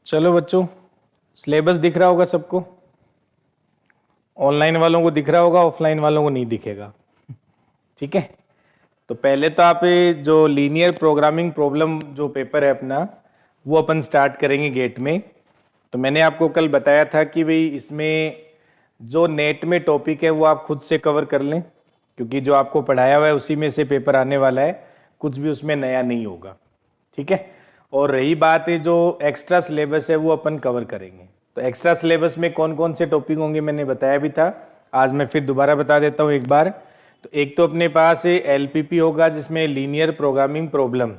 चलो बच्चों, सिलेबस दिख रहा होगा सबको। ऑनलाइन वालों को दिख रहा होगा, ऑफलाइन वालों को नहीं दिखेगा। ठीक है, तो पहले तो आप ये जो लीनियर प्रोग्रामिंग प्रॉब्लम जो पेपर है अपना, वो अपन स्टार्ट करेंगे गेट में। तो मैंने आपको कल बताया था कि भाई इसमें जो नेट में टॉपिक है वो आप खुद से कवर कर लें, क्योंकि जो आपको पढ़ाया हुआ है उसी में से पेपर आने वाला है, कुछ भी उसमें नया नहीं होगा। ठीक है, और रही बात है जो एक्स्ट्रा सिलेबस है वो अपन कवर करेंगे। तो एक्स्ट्रा सिलेबस में कौन कौन से टॉपिक होंगे मैंने बताया भी था, आज मैं फिर दोबारा बता देता हूँ एक बार। तो एक तो अपने पास LPP होगा जिसमें लीनियर प्रोग्रामिंग प्रॉब्लम,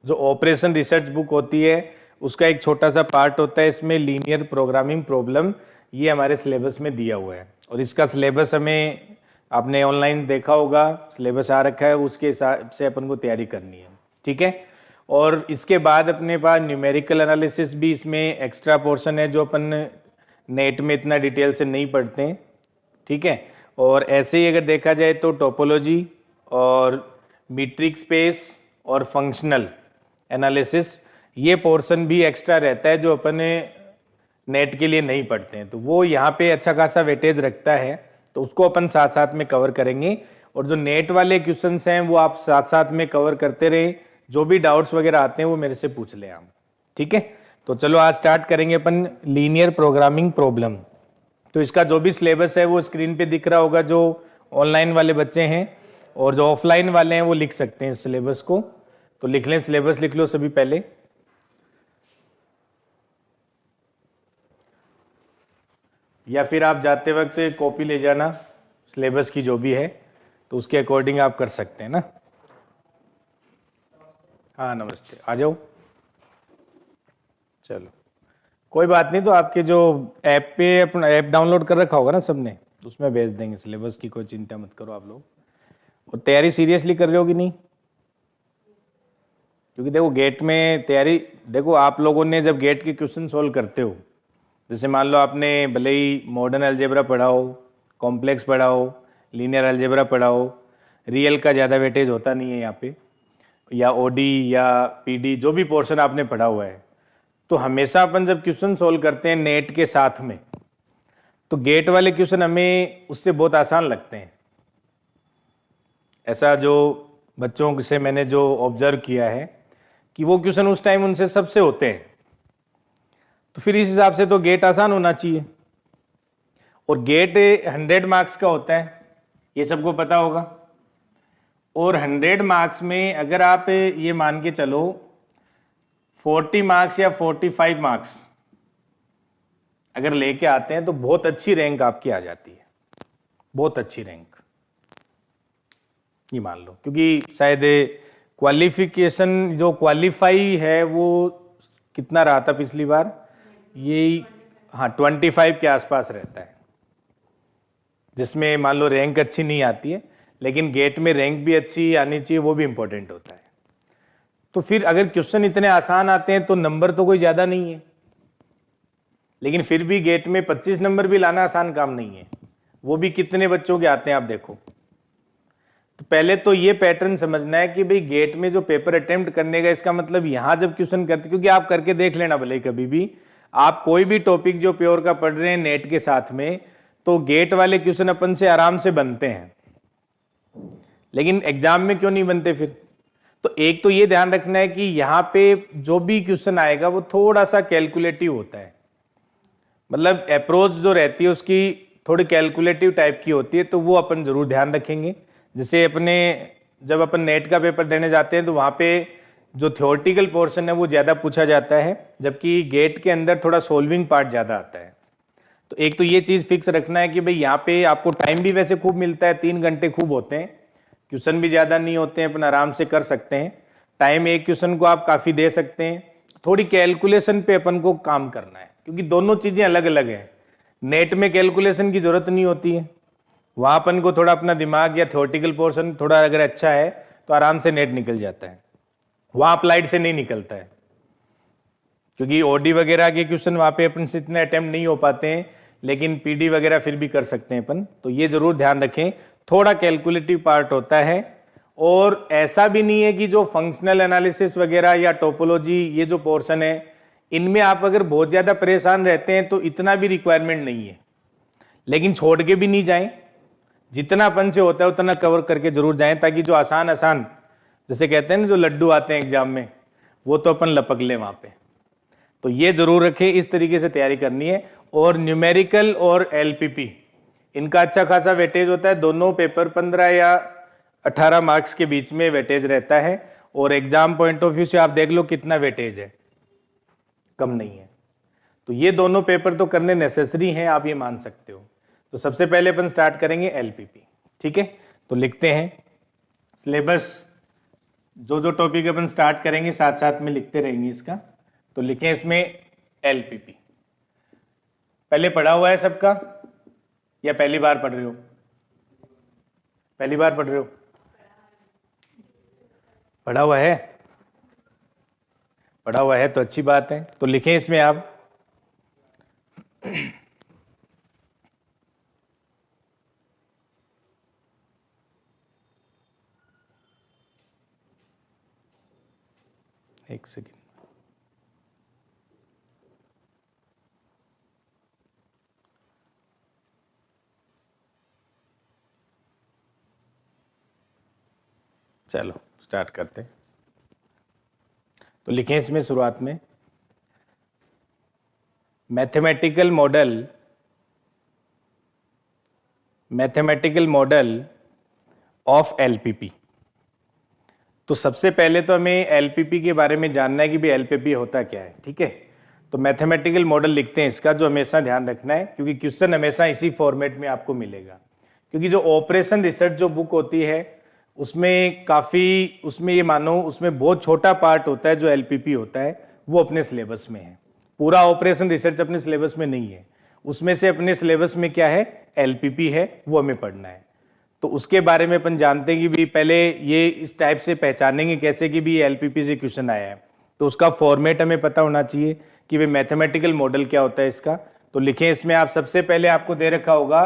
जो ऑपरेशन रिसर्च बुक होती है उसका एक छोटा सा पार्ट होता है इसमें लीनियर प्रोग्रामिंग प्रॉब्लम, ये हमारे सिलेबस में दिया हुआ है। और इसका सिलेबस हमें आपने ऑनलाइन देखा होगा, सिलेबस आ रखा है, उसके हिसाब से अपन को तैयारी करनी है। ठीक है, और इसके बाद अपने पास न्यूमेरिकल एनालिसिस भी इसमें एक्स्ट्रा पोर्शन है जो अपन नेट में इतना डिटेल से नहीं पढ़ते हैं। ठीक है, और ऐसे ही अगर देखा जाए तो टोपोलॉजी और मीट्रिक स्पेस और फंक्शनल एनालिसिस, ये पोर्शन भी एक्स्ट्रा रहता है जो अपन नेट के लिए नहीं पढ़ते हैं, तो वो यहाँ पे अच्छा खासा वेटेज रखता है, तो उसको अपन साथ साथ में कवर करेंगे। और जो नेट वाले क्वेश्चंस हैं वो आप साथ साथ में कवर करते रहे, जो भी डाउट्स वगैरह आते हैं वो मेरे से पूछ लें आप। ठीक है, तो चलो आज स्टार्ट करेंगे अपन लीनियर प्रोग्रामिंग प्रॉब्लम। तो इसका जो भी सिलेबस है वो स्क्रीन पे दिख रहा होगा, जो ऑनलाइन वाले बच्चे हैं, और जो ऑफलाइन वाले हैं वो लिख सकते हैं सिलेबस को। तो लिख लें, सिलेबस लिख लो सभी पहले, या फिर आप जाते वक्त कॉपी ले जाना सिलेबस की जो भी है, तो उसके अकॉर्डिंग आप कर सकते हैं ना। हाँ नमस्ते, आ जाओ। चलो कोई बात नहीं, तो आपके जो ऐप पे अपना ऐप डाउनलोड कर रखा होगा ना सबने, उसमें भेज देंगे सिलेबस की, कोई चिंता मत करो आप लोग। और तैयारी सीरियसली कर रहे हो कि नहीं? क्योंकि देखो गेट में तैयारी, देखो आप लोगों ने जब गेट के क्वेश्चन सोल्व करते हो, जैसे मान लो आपने भले ही मॉडर्न अलजेब्रा पढ़ा हो, कॉम्प्लेक्स पढ़ा हो, लीनियर अलजेब्रा पढ़ा हो, रियल का ज़्यादा वेटेज होता नहीं है यहाँ पे, या ओडी या पीडी जो भी पोर्शन आपने पढ़ा हुआ है, तो हमेशा अपन जब क्वेश्चन सोल्व करते हैं नेट के साथ में, तो गेट वाले क्वेश्चन हमें उससे बहुत आसान लगते हैं। ऐसा जो बच्चों से मैंने जो ऑब्जर्व किया है कि वो क्वेश्चन उस टाइम उनसे सबसे होते हैं, तो फिर इस हिसाब से तो गेट आसान होना चाहिए। और गेट 100 मार्क्स का होता है, ये सबको पता होगा। और 100 मार्क्स में अगर आप ये मान के चलो 40 मार्क्स या 45 मार्क्स अगर लेके आते हैं तो बहुत अच्छी रैंक आपकी आ जाती है, बहुत अच्छी रैंक, ये मान लो। क्योंकि शायद क्वालिफिकेशन जो क्वालिफाई है वो कितना रहा था पिछली बार, ये हाँ 25 के आसपास रहता है, जिसमें मान लो रैंक अच्छी नहीं आती है, लेकिन गेट में रैंक भी अच्छी आनी चाहिए, वो भी इंपॉर्टेंट होता है। तो फिर अगर क्वेश्चन इतने आसान आते हैं तो नंबर तो कोई ज़्यादा नहीं है, लेकिन फिर भी गेट में 25 नंबर भी लाना आसान काम नहीं है, वो भी कितने बच्चों के आते हैं आप देखो। तो पहले तो ये पैटर्न समझना है कि भाई गेट में जो पेपर अटेम्प्ट करने का, इसका मतलब यहाँ जब क्वेश्चन करते, क्योंकि आप करके देख लेना भले कभी भी आप कोई भी टॉपिक जो प्योर का पढ़ रहे हैं नेट के साथ में, तो गेट वाले क्वेश्चन अपन से आराम से बनते हैं, लेकिन एग्जाम में क्यों नहीं बनते फिर? तो एक तो ये ध्यान रखना है कि यहाँ पे जो भी क्वेश्चन आएगा वो थोड़ा सा कैलकुलेटिव होता है, मतलब अप्रोच जो रहती है उसकी थोड़ी कैलकुलेटिव टाइप की होती है, तो वो अपन जरूर ध्यान रखेंगे। जैसे अपने जब अपन नेट का पेपर देने जाते हैं तो वहाँ पे जो थ्योरेटिकल पोर्शन है वो ज़्यादा पूछा जाता है, जबकि गेट के अंदर थोड़ा सोल्विंग पार्ट ज़्यादा आता है। तो एक तो ये चीज़ फिक्स रखना है कि भाई यहाँ पे आपको टाइम भी वैसे खूब मिलता है, 3 घंटे खूब होते हैं, क्वेश्चन भी ज़्यादा नहीं होते हैं, अपन आराम से कर सकते हैं, टाइम एक क्वेश्चन को आप काफ़ी दे सकते हैं। थोड़ी कैलकुलेशन पे अपन को काम करना है, क्योंकि दोनों चीज़ें अलग अलग हैं। नेट में कैलकुलेशन की ज़रूरत नहीं होती है, वहाँ अपन को थोड़ा अपना दिमाग या थ्योरेटिकल पोर्शन थोड़ा अगर अच्छा है तो आराम से नेट निकल जाता है, वहाँ अप्लाइड से नहीं निकलता है, क्योंकि ओडी वगैरह के क्वेश्चन वहाँ पे अपन से इतने अटेम्प्ट नहीं हो पाते हैं, लेकिन पीडी वगैरह फिर भी कर सकते हैं अपन। तो ये जरूर ध्यान रखें, थोड़ा कैलकुलेटिव पार्ट होता है। और ऐसा भी नहीं है कि जो फंक्शनल एनालिसिस वगैरह या टोपोलॉजी ये जो पोर्शन है इनमें आप अगर बहुत ज़्यादा परेशान रहते हैं तो इतना भी रिक्वायरमेंट नहीं है, लेकिन छोड़ के भी नहीं जाएं, जितना अपन से होता है उतना कवर करके जरूर जाएं, ताकि जो आसान आसान जैसे कहते हैं ना जो लड्डू आते हैं एग्जाम में, वो तो अपन लपक लें वहाँ पे। तो ये जरूर रखें, इस तरीके से तैयारी करनी है। और न्यूमेरिकल और एलपीपी इनका अच्छा खासा वेटेज होता है, दोनों पेपर 15 या 18 मार्क्स के बीच में वेटेज रहता है। और एग्जाम पॉइंट ऑफ व्यू से आप देख लो कितना वेटेज है, कम नहीं है। तो ये दोनों पेपर तो करने नेसेसरी हैं, आप ये मान सकते हो। तो सबसे पहले अपन स्टार्ट करेंगे एलपीपी, ठीक है। तो लिखते हैं सिलेबस, जो जो टॉपिक अपन स्टार्ट करेंगे साथ साथ में लिखते रहेंगे इसका। तो लिखें इसमें एलपीपी। पहले पढ़ा हुआ है सबका या पहली बार पढ़ रहे हो? पहली बार पढ़ रहे हो? पढ़ा हुआ है? पढ़ा हुआ है तो अच्छी बात है। तो लिखें इसमें आप एक सेकेंड, चलो स्टार्ट करते हैं। तो लिखें इसमें शुरुआत में मैथमेटिकल मॉडल ऑफ एलपीपी। तो सबसे पहले तो हमें एलपीपी के बारे में जानना है कि भाई एलपीपी होता क्या है, ठीक है। तो मैथमेटिकल मॉडल लिखते हैं इसका, जो हमेशा ध्यान रखना है क्योंकि क्वेश्चन हमेशा इसी फॉर्मेट में आपको मिलेगा। क्योंकि जो ऑपरेशन रिसर्च जो बुक होती है उसमें काफ़ी, उसमें ये मानो उसमें बहुत छोटा पार्ट होता है जो एलपीपी होता है वो अपने सिलेबस में है। पूरा ऑपरेशन रिसर्च अपने सिलेबस में नहीं है, उसमें से अपने सिलेबस में क्या है, एलपीपी है, वो हमें पढ़ना है। तो उसके बारे में अपन जानते हैं कि भी पहले ये इस टाइप से पहचानेंगे कैसे कि भी एलपीपी से क्वेश्चन आया है। तो उसका फॉर्मेट हमें पता होना चाहिए कि भाई मैथमेटिकल मॉडल क्या होता है इसका। तो लिखें इसमें आप, सबसे पहले आपको दे रखा होगा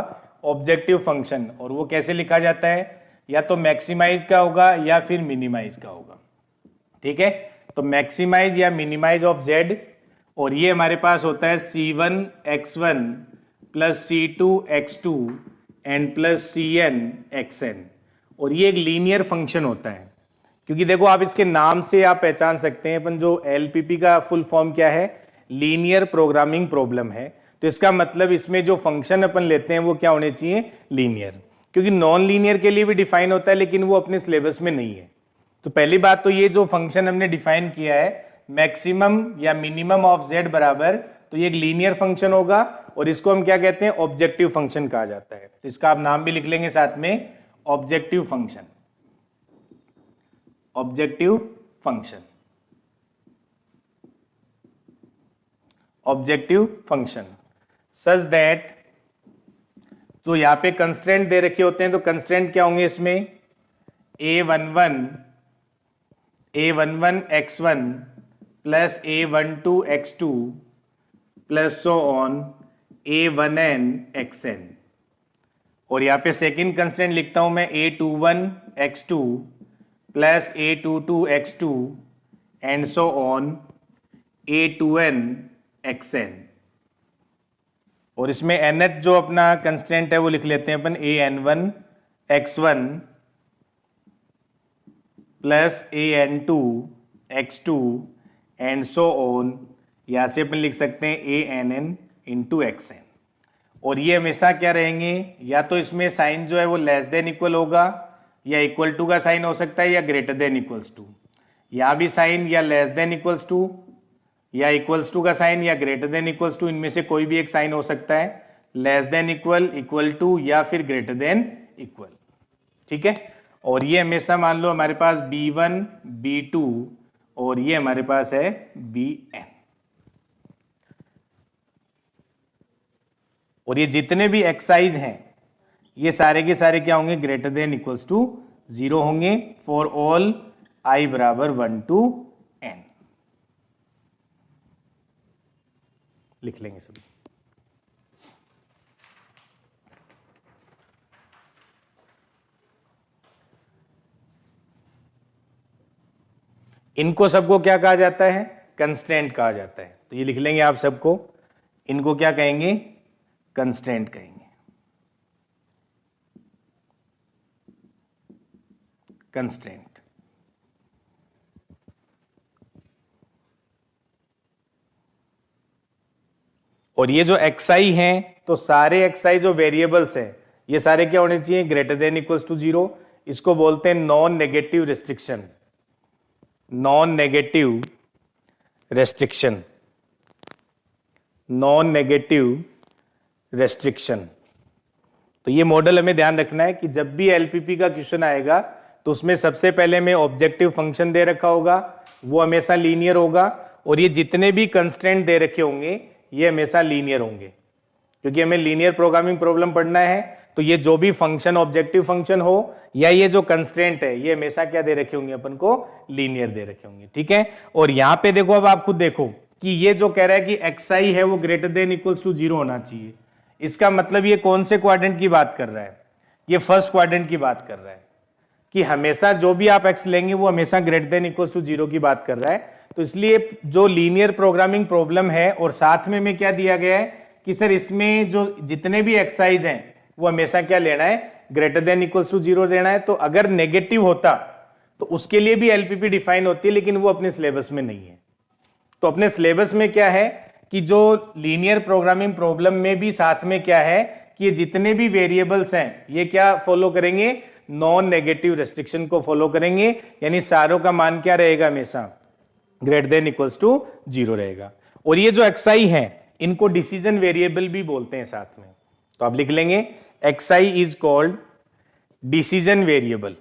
ऑब्जेक्टिव फंक्शन, और वो कैसे लिखा जाता है, या तो मैक्सिमाइज का होगा या फिर मिनिमाइज का होगा, ठीक है। तो मैक्सिमाइज या मिनिमाइज ऑफ जेड, और ये हमारे पास होता है c1x1 plus c2x2 and plus cn(xn), और ये एक लीनियर फंक्शन होता है। क्योंकि देखो आप इसके नाम से आप पहचान सकते हैं अपन, जो एलपीपी का फुल फॉर्म क्या है, लीनियर प्रोग्रामिंग प्रॉब्लम है। तो इसका मतलब इसमें जो फंक्शन अपन लेते हैं वो क्या होने चाहिए, लीनियर। क्योंकि नॉन लीनियर के लिए भी डिफाइन होता है लेकिन वो अपने सिलेबस में नहीं है। तो पहली बात तो ये जो फंक्शन हमने डिफाइन किया है मैक्सिमम या मिनिमम ऑफ जेड बराबर, तो ये एक लीनियर फंक्शन होगा, और इसको हम क्या कहते हैं, ऑब्जेक्टिव फंक्शन कहा जाता है। तो इसका आप नाम भी लिख लेंगे साथ में, objective function. Objective function, objective function such that, तो यहाँ पे कंस्ट्रेंट दे रखे होते हैं। तो कंस्ट्रेंट क्या होंगे इसमें, a11x1 plus a12x2 plus so on a1n(xn), और यहाँ पे सेकेंड कंस्ट्रेंट लिखता हूं मैं a21x2 plus a22x2 and so on a2n(xn), और इसमें nth जो अपना कंस्टेंट है वो लिख लेते हैं अपन an1x1 plus an2x2 and so on, यहाँ से अपन लिख सकते हैं ann(xn), और ये हमेशा क्या रहेंगे, या तो इसमें साइन जो है वो लेस देन इक्वल होगा, या इक्वल टू का साइन हो सकता है, या ग्रेटर देन इक्वल्स टू। यहाँ भी साइन या लेस देन इक्वल्स टू, या इक्वल्स टू का साइन, या ग्रेटर देन इक्वल्स टू, इनमें से कोई भी एक साइन हो सकता है, less than equal, equal to, या फिर ग्रेटर देन इक्वल, ठीक है। और ये हमेशा मान लो हमारे पास b1 b2 और ये हमारे पास है bn, और ये जितने भी एक्साइज हैं ये सारे के सारे क्या होंगे, ग्रेटर देन इक्वल्स टू 0 होंगे फॉर ऑल i बराबर 1 to n। लिख लेंगे सभी। इनको सबको क्या कहा जाता है, कंस्ट्रेंट कहा जाता है। तो ये लिख लेंगे आप सबको, इनको क्या कहेंगे, कंस्ट्रेंट कहेंगे। कंस्ट्रेंट। और ये जो xi हैं, तो सारे xi जो वेरिएबल्स हैं ये सारे क्या होने चाहिए, ग्रेटर देन इक्वल्स टू 0। इसको बोलते हैं non negative restriction, non negative restriction, non negative restriction. तो ये मॉडल हमें ध्यान रखना है कि जब भी एलपीपी का क्वेश्चन आएगा तो उसमें सबसे पहले में ऑब्जेक्टिव फंक्शन दे रखा होगा, वो हमेशा लीनियर होगा, और ये जितने भी कंस्ट्रेंट दे रखे होंगे ये हमेशा लीनियर होंगे, क्योंकि हमें लीनियर प्रोग्रामिंग प्रॉब्लम पढ़ना है। तो ये जो भी फंक्शन ऑब्जेक्टिव फंक्शन हो या ये जो कंस्ट्रेंट है ये हमेशा क्या दे रखे होंगे, अपन को लीनियर दे रखे होंगे, ठीक है। और यहां पे देखो, अब आप खुद देखो कि ये जो कह रहा है कि xi है वो ग्रेटर देन इक्वल्स टू 0 होना चाहिए, इसका मतलब ये कौन से क्वाड्रेंट की बात कर रहा है, ये फर्स्ट क्वाड्रेंट की बात कर रहा है कि हमेशा जो भी आप x लेंगे वो हमेशा ग्रेटर देन इक्वल्स टू 0 की बात कर रहा है। तो इसलिए जो लीनियर प्रोग्रामिंग प्रॉब्लम है और साथ में क्या दिया गया है कि सर इसमें जो जितने भी एक्साइज हैं वो हमेशा क्या लेना है, ग्रेटर देन इक्वल्स टू 0 लेना है। तो अगर नेगेटिव होता तो उसके लिए भी एलपीपी डिफाइन होती है, लेकिन वो अपने सिलेबस में नहीं है। तो अपने सिलेबस में क्या है कि जो लीनियर प्रोग्रामिंग प्रॉब्लम में भी साथ में क्या है कि ये जितने भी वेरिएबल्स हैं ये क्या फॉलो करेंगे, नॉन नेगेटिव रेस्ट्रिक्शन को फॉलो करेंगे, यानी सारों का मान क्या रहेगा, हमेशा ग्रेटर देन इक्वल्स टू 0 रहेगा। और ये जो xi है इनको डिसीजन वेरिएबल भी बोलते हैं साथ में, तो आप लिख लेंगे xi is called decision variable,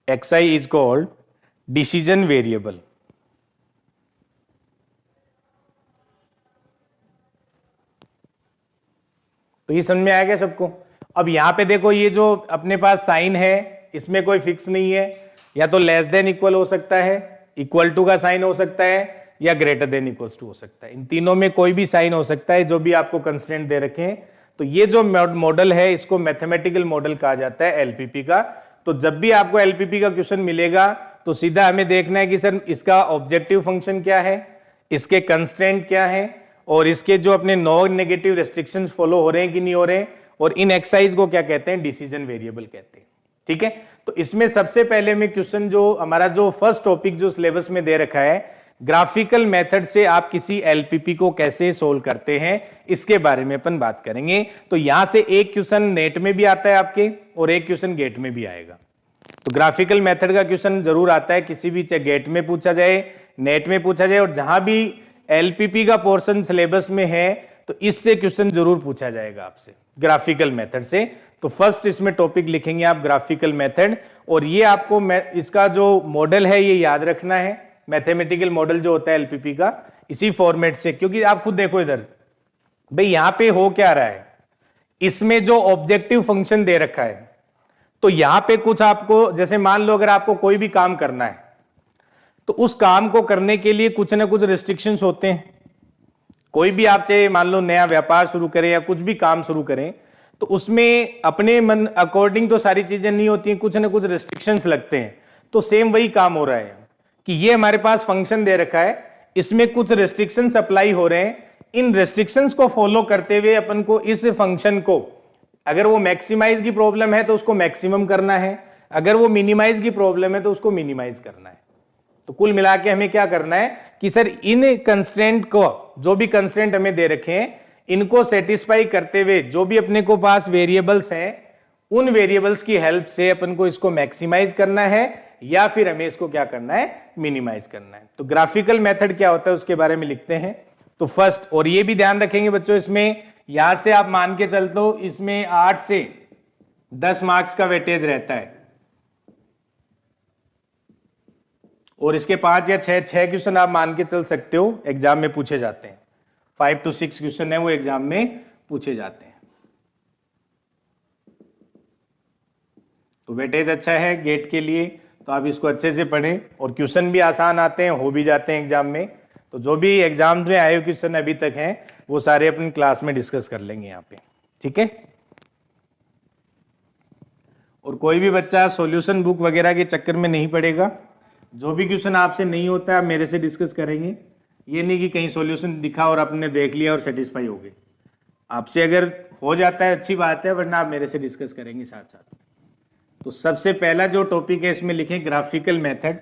xi is called decision variable. तो ये समझ में आ गया सबको। अब यहां पे देखो, ये जो अपने पास साइन है इसमें कोई फिक्स नहीं है, या तो लेस देन इक्वल हो सकता है, इक्वल टू का साइन हो सकता है, या ग्रेटर देन इक्वल्स टू हो सकता है। इन तीनों में कोई भी साइन हो सकता है जो भी आपको कंस्ट्रेंट दे रखे हैं। तो ये जो मॉडल है इसको मैथमेटिकल मॉडल कहा जाता है एलपीपी का। तो जब भी आपको एलपीपी का क्वेश्चन मिलेगा तो सीधा हमें देखना है कि सर इसका ऑब्जेक्टिव फंक्शन क्या है, इसके कंस्ट्रेंट क्या है, और इसके जो अपने नॉन नेगेटिव रेस्ट्रिक्शंस फॉलो हो रहे हैं कि नहीं हो रहे हैं, और इन एक्सरसाइज को क्या कहते हैं, डिसीजन वेरिएबल कहते हैं, ठीक है। तो इसमें सबसे पहले में क्वेश्चन जो हमारा जो फर्स्ट टॉपिक जो सिलेबस में दे रखा है, ग्राफिकल मेथड से आप किसी एलपीपी को कैसे सोल्व करते हैं इसके बारे में अपन बात करेंगे। तो यहां से एक क्वेश्चन नेट में भी आता है आपके और एक क्वेश्चन गेट में भी आएगा। तो ग्राफिकल मेथड का क्वेश्चन जरूर आता है, किसी भी चाहे गेट में पूछा जाए, नेट में पूछा जाए, और जहां भी एलपीपी का पोर्शन सिलेबस में है तो इससे क्वेश्चन जरूर पूछा जाएगा आपसे, ग्राफिकल मेथड से। तो फर्स्ट इसमें टॉपिक लिखेंगे आप ग्राफिकल मेथड, और ये आपको इसका जो मॉडल है ये याद रखना है, मैथमेटिकल मॉडल जो होता है एलपीपी का, इसी फॉर्मेट से। क्योंकि आप खुद देखो इधर, भाई यहां पे हो क्या रहा है, इसमें जो ऑब्जेक्टिव फंक्शन दे रखा है, तो यहां पे कुछ आपको, जैसे मान लो अगर आपको कोई भी काम करना है तो उस काम को करने के लिए कुछ ना कुछ रिस्ट्रिक्शंस होते हैं। कोई भी आप चाहे मान लो नया व्यापार शुरू करें या कुछ भी काम शुरू करें, तो उसमें अपने मन अकॉर्डिंग तो सारी चीजें नहीं होती हैं, कुछ ना कुछ रिस्ट्रिक्शंस लगते हैं। तो सेम वही काम हो रहा है कि ये हमारे पास फंक्शन दे रखा है, इसमें कुछ रेस्ट्रिक्शंस अप्लाई हो रहे हैं, इन रेस्ट्रिक्शंस को फॉलो करते हुए अपन को इस फंक्शन को, अगर वो मैक्सिमाइज की प्रॉब्लम है तो उसको मैक्सिमम करना है, अगर वो मिनिमाइज की प्रॉब्लम है तो उसको मिनिमाइज करना है। तो कुल मिला के हमें क्या करना है कि सर इन कंस्ट्रेंट को, जो भी कंस्ट्रेंट हमें दे रखे हैं, इनको सेटिस्फाई करते हुए जो भी अपने को पास वेरिएबल्स हैं, उन वेरिएबल्स की हेल्प से अपन को इसको मैक्सिमाइज करना है या फिर हमें इसको क्या करना है, मिनिमाइज करना है। तो ग्राफिकल मेथड क्या होता है उसके बारे में लिखते हैं। तो फर्स्ट, और ये भी ध्यान रखेंगे बच्चों, इसमें यहां से आप मान के चलते हो इसमें 8 से 10 मार्क्स का वेटेज रहता है, और इसके 5 या 6 क्वेश्चन आप मान के चल सकते हो एग्जाम में पूछे जाते हैं। 5 to 6 क्वेश्चन है वो एग्जाम में पूछे जाते हैं। तो वेटेज अच्छा है गेट के लिए, तो आप इसको अच्छे से पढ़ें, और क्वेश्चन भी आसान आते हैं, हो भी जाते हैं एग्जाम में। तो जो भी एग्जाम में आए हुए क्वेश्चन अभी तक हैं वो सारे अपनी क्लास में डिस्कस कर लेंगे यहाँ पे, ठीक है। और कोई भी बच्चा सॉल्यूशन बुक वगैरह के चक्कर में नहीं पड़ेगा, जो भी क्वेश्चन आपसे नहीं होता है आप मेरे से डिस्कस करेंगे, ये नहीं कि कहीं सॉल्यूशन दिखा और आपने देख लिया और सेटिस्फाई हो गए। आपसे अगर हो जाता है अच्छी बात है, वरना आप मेरे से डिस्कस करेंगे साथ साथ। तो सबसे पहला जो टॉपिक है इसमें लिखें ग्राफिकल मेथड,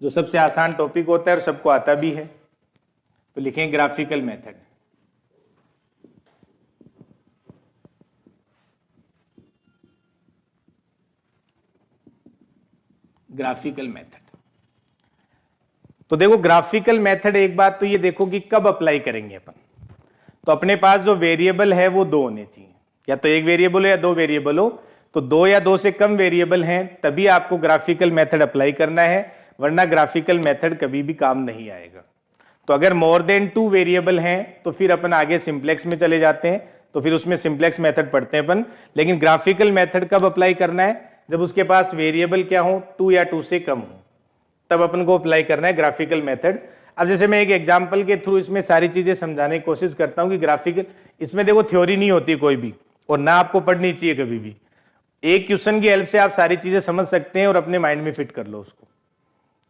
जो सबसे आसान टॉपिक होता है और सबको आता भी है। तो लिखें ग्राफिकल मेथड। Graphical method. तो देखो ग्राफिकल मेथड, एक बात तो ये देखो कि कब अप्लाई करेंगे अपन। तो अपने पास जो वेरिएबल है वो दो होने चाहिए, या तो एक वेरिएबल हो या दो वेरिएबल हो। तो दो या दो से कम वेरिएबल हैं तभी आपको ग्राफिकल मेथड अप्लाई करना है, वरना ग्राफिकल मेथड कभी भी काम नहीं आएगा। तो अगर मोर देन 2 वेरिएबल हैं तो फिर अपन आगे सिंप्लेक्स में चले जाते हैं, तो फिर उसमें सिंप्लेक्स मेथड पढ़ते हैं अपन। लेकिन ग्राफिकल मेथड कब अप्लाई करना है? जब उसके पास वेरिएबल क्या हो, 2 या 2 से कम हो, तब अपन को अप्लाई करना है ग्राफिकल मेथड। अब जैसे मैं एक एग्जांपल के थ्रू इसमें सारी चीजें समझाने की कोशिश करता हूं कि ग्राफिकल, इसमें देखो थ्योरी नहीं होती कोई भी, और ना आपको पढ़नी चाहिए कभी भी। एक क्वेश्चन की हेल्प से आप सारी चीजें समझ सकते हैं और अपने माइंड में फिट कर लो उसको।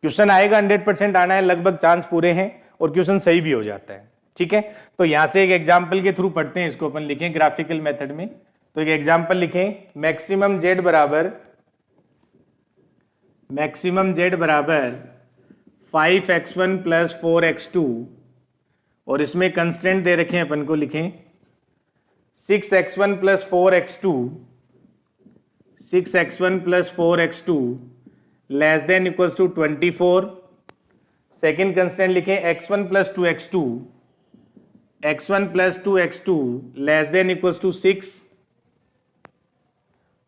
क्वेश्चन आएगा, 100% आना है, लगभग चांस पूरे हैं, और क्वेश्चन सही भी हो जाता है। ठीक है, तो यहां से एक एग्जाम्पल के थ्रू पढ़ते हैं इसको। अपन लिखें ग्राफिकल मेथड में, तो एक एग्जाम्पल लिखें, मैक्सिमम जेड बराबर 5x1 प्लस 4x2, और इसमें कंस्टेंट दे रखे हैं अपन को, लिखें 6x1 plus 4x2 less than equals to 24। Second constant लिखें x1 plus 2x2 less than equals to 6,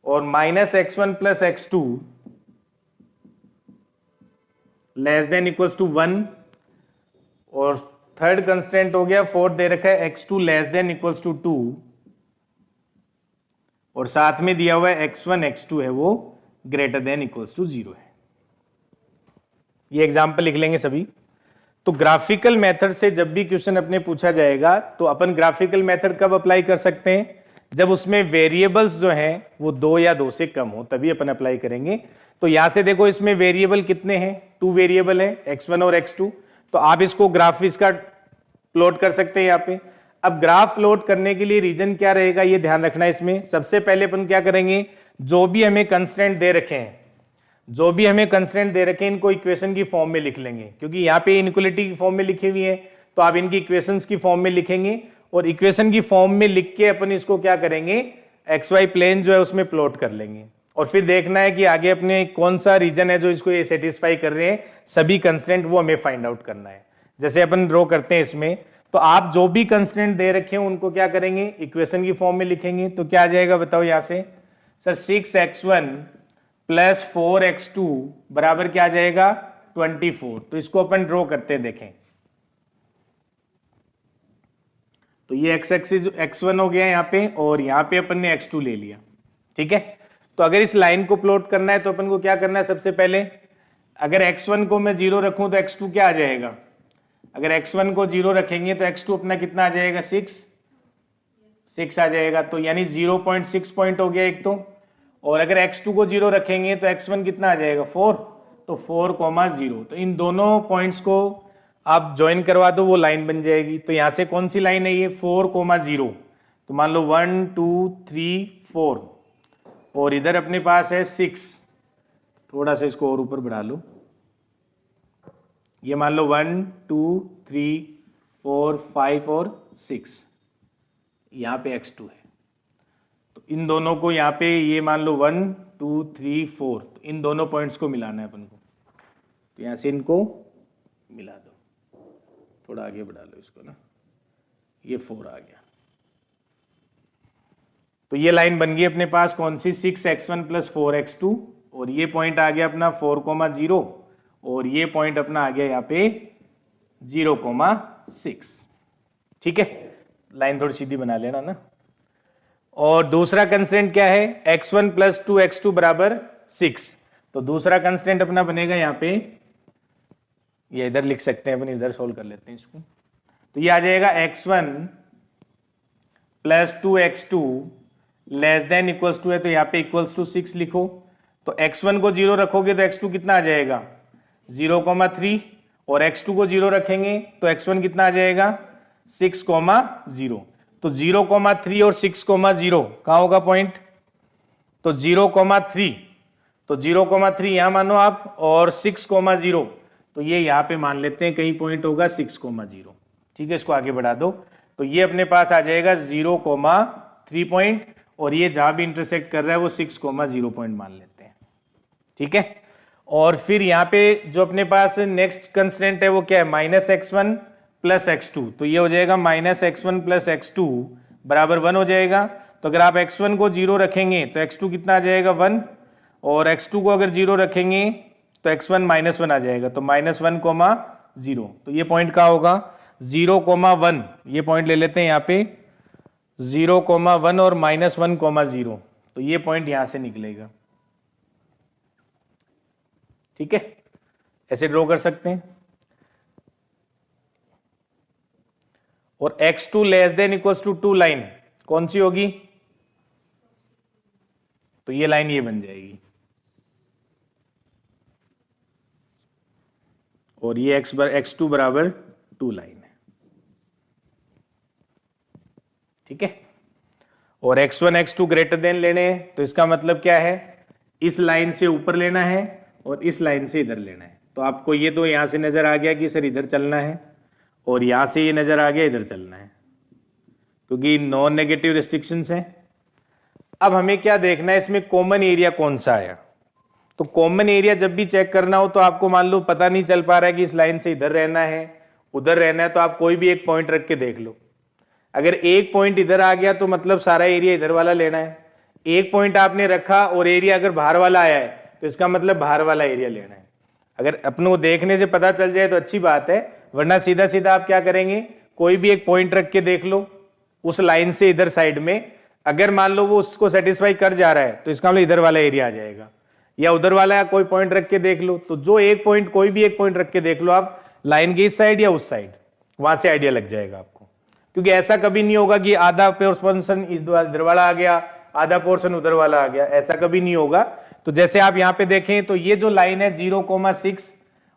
और minus x1 plus x2 less than equals to 1, और थर्ड कंस्टेंट हो गया, फोर्थ दे रखा है x2 less than equals to 2, और साथ में दिया हुआ है x1 x2 है वो ग्रेटर देन इक्वल्स टू 0 है। ये एग्जाम्पल लिख लेंगे सभी। तो ग्राफिकल मेथड से जब भी क्वेश्चन अपने पूछा जाएगा तो अपन ग्राफिकल मेथड कब अप्लाई कर सकते हैं? जब उसमें वेरिएबल्स जो हैं वो 2 या 2 से कम हो, तभी अपन अप्लाई करेंगे। तो यहां से देखो इसमें वेरिएबल कितने हैं, 2 वेरिएबल है, x1 और x2। तो आप इसको ग्राफ इसका प्लॉट कर सकते हैं यहाँ पे। अब ग्राफ प्लॉट करने के लिए रीजन क्या रहेगा ये ध्यान रखना है इसमें। सबसे पहले अपन क्या करेंगे, जो भी हमें कंस्ट्रेंट दे रखे हैं, इनको इक्वेशन की फॉर्म में लिख लेंगे, क्योंकि यहाँ पे इनइक्वालिटी की फॉर्म में लिखी हुई है, तो आप इनकी इक्वेशंस की फॉर्म में लिखेंगे, और इक्वेशन की फॉर्म में लिख के अपन इसको क्या करेंगे, XY प्लेन जो है उसमें प्लॉट कर लेंगे, और फिर देखना है कि आगे अपने कौन सा रीजन है जो इसको ये सेटिस्फाई कर रहे हैं, सभी कंस्ट्रेंट वो हमें फाइंड आउट करना है। जैसे अपन ड्रॉ करते हैं इसमें, तो आप जो भी कंस्ट्रेंट दे रखे हैं उनको क्या करेंगे, इक्वेशन की फॉर्म में लिखेंगे। तो क्या आ जाएगा बताओ यहां से, सर 6x1 प्लस 4x2 बराबर क्या आ जाएगा, 24। तो इसको अपन ड्रॉ करते हैं, देखें। तो ये x एक्सिस x1 हो गया यहाँ पे, और यहाँ पे अपन ने x2 ले लिया। ठीक है, तो अगर इस लाइन को प्लॉट करना है तो अपन को क्या करना है, सबसे पहले अगर x1 को मैं 0 रखूं तो x2 क्या आ जाएगा, अगर x1 को 0 रखेंगे तो x2 अपना कितना आ जाएगा, 6 आ जाएगा। तो यानी 0.6 पॉइंट हो गया एक तो, और अगर x2 को 0 रखेंगे तो x1 कितना आ जाएगा, 4, तो 4,0। तो इन दोनों पॉइंट्स को आप ज्वाइन करवा दो, वो लाइन बन जाएगी। तो यहां से कौन सी लाइन है ये, 4,0। तो मान लो 1 2 3 4, और इधर अपने पास है 6, थोड़ा सा इसको और ऊपर बढ़ा लो, ये मान लो 1 2 3 4 5 और 6, यहाँ पे x2 है। तो इन दोनों को यहाँ पे ये मान लो 1 2 3 4, तो इन दोनों पॉइंट्स को मिलाना है अपन को। तो यहाँ से इनको मिला दो, थोड़ा आगे बढ़ा लो इसको ना, ये 4 आ गया। तो ये लाइन बन गई अपने पास कौन सी, 6x1 प्लस 4x2, और ये पॉइंट आ गया अपना 4,0, और ये पॉइंट अपना आ गया यहाँ पे 0,6। ठीक है, लाइन थोड़ी सीधी बना लेना ना। और दूसरा कंस्ट्रेंट क्या है, x1 प्लस 2x2 बराबर 6। तो दूसरा कंस्ट्रेंट अपना बनेगा यहाँ पे, ये इधर लिख सकते हैं अपन, इधर सोल्व कर लेते हैं इसको। तो ये आ जाएगा x1 plus 2x2 less than equals to है, तो यहाँ पे इक्वल्स टू 6 लिखो। तो x1 को 0 रखोगे तो x2 कितना आ जाएगा, 0,3 और x2 को 0 रखेंगे तो x1 कितना आ जाएगा 6,0। तो 0,3 और 6,0 कहाँ होगा पॉइंट, तो 0,3, तो 0,3 यहां मानो आप और 6,0 तो ये यहां पे मान लेते हैं कहीं पॉइंट होगा 6,0। ठीक है, इसको आगे बढ़ा दो तो ये अपने पास आ जाएगा 0,3 पॉइंट और ये जहां भी इंटरसेक्ट कर रहा है वो 6,0 पॉइंट मान लेते हैं। ठीक है, और फिर यहाँ पे जो अपने पास नेक्स्ट कंस्टेंट है वो क्या है -x1 + x2, तो ये हो जाएगा -x1 + x2 बराबर 1 हो जाएगा। तो अगर आप x1 को 0 रखेंगे तो x2 कितना आ जाएगा 1 और x2 को अगर 0 रखेंगे तो x1 -1 आ जाएगा, तो -1,0। तो ये पॉइंट कहाँ होगा 0,1, ये पॉइंट ले लेते हैं यहाँ पे 0,1 और -1,0, तो ये पॉइंट यहां से निकलेगा। ठीक है, ऐसे ड्रॉ कर सकते हैं। और x2 < 2 लाइन कौन सी होगी, तो ये लाइन ये बन जाएगी और ये x2 बराबर 2 लाइन है। ठीक है, और x1 x2 ग्रेटर देन लेने हैं तो इसका मतलब क्या है, इस लाइन से ऊपर लेना है और इस लाइन से इधर लेना है। तो आपको ये तो यहां से नजर आ गया कि सर इधर चलना है और यहां से ये नजर आ गया इधर चलना है, क्योंकि नॉन नेगेटिव रिस्ट्रिक्शंस है। अब हमें क्या देखना है, इसमें कॉमन एरिया कौन सा आया। तो कॉमन एरिया जब भी चेक करना हो तो आपको मान लो पता नहीं चल पा रहा है कि इस लाइन से इधर रहना है उधर रहना है, तो आप कोई भी एक पॉइंट रख के देख लो। अगर एक पॉइंट इधर आ गया तो मतलब सारा एरिया इधर वाला लेना है। एक पॉइंट आपने रखा और एरिया अगर बाहर वाला आया है तो इसका मतलब बाहर वाला एरिया लेना है। अगर अपने को देखने से पता चल जाए तो अच्छी बात है, वरना सीधा सीधा आप क्या करेंगे, कोई भी एक पॉइंट रख के देख लो उस लाइन से इधर साइड में, अगर मान लो वो उसको सेटिस्फाई कर जा रहा है तो इसका मतलब इधर वाला एरिया आ जाएगा, या उधर वाला कोई पॉइंट रख के देख लो। तो जो एक पॉइंट कोई भी एक पॉइंट रख के देख लो आप लाइन के इस साइड या उस साइड, वहां से आइडिया लग जाएगा आपको। क्योंकि ऐसा कभी नहीं होगा कि आधा पोर्शन इधर वाला आ गया आधा पोर्शन उधर वाला आ गया, ऐसा कभी नहीं होगा। तो जैसे आप यहाँ पे देखें तो ये जो लाइन है 0,6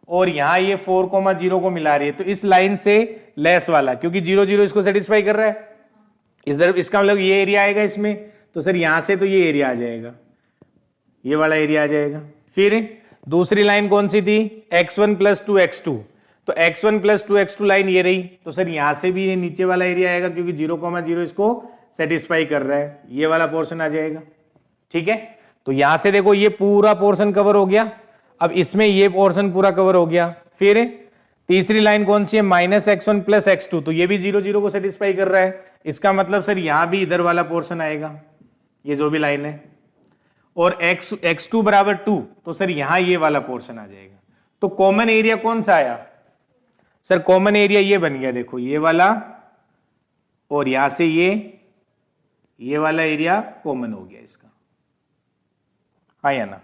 और यहाँ ये 4,0 को मिला रही है, तो इस लाइन से लेस वाला, क्योंकि 0,0 इसको सेटिस्फाई कर रहा है इधर, इसका मतलब ये एरिया आएगा इसमें, तो सर यहां से तो ये एरिया आ जाएगा, ये वाला एरिया आ जाएगा। फिर दूसरी लाइन कौन सी थी, x1 + 2x2, तो x1 + 2x2 लाइन ये रही, तो सर यहां से भी ये नीचे वाला एरिया आएगा क्योंकि 0,0 इसको सेटिस्फाई कर रहा है, ये वाला पोर्शन आ जाएगा। ठीक है, तो यहां से देखो ये पूरा पोर्शन कवर हो गया, अब इसमें ये पोर्शन पूरा कवर हो गया। फिर तीसरी लाइन कौन सी है, -x1 + x2, तो ये भी 0,0 को सेटिस्फाई कर रहा है, इसका मतलब सर यहां भी इधर वाला पोर्शन आएगा, ये जो भी लाइन है। और x2 बराबर 2, तो सर यहां ये वाला पोर्शन आ जाएगा। तो कॉमन एरिया कौन सा आया, सर कॉमन एरिया ये बन गया, देखो ये वाला और यहां से ये वाला एरिया कॉमन हो गया इसका, हाँ या ना,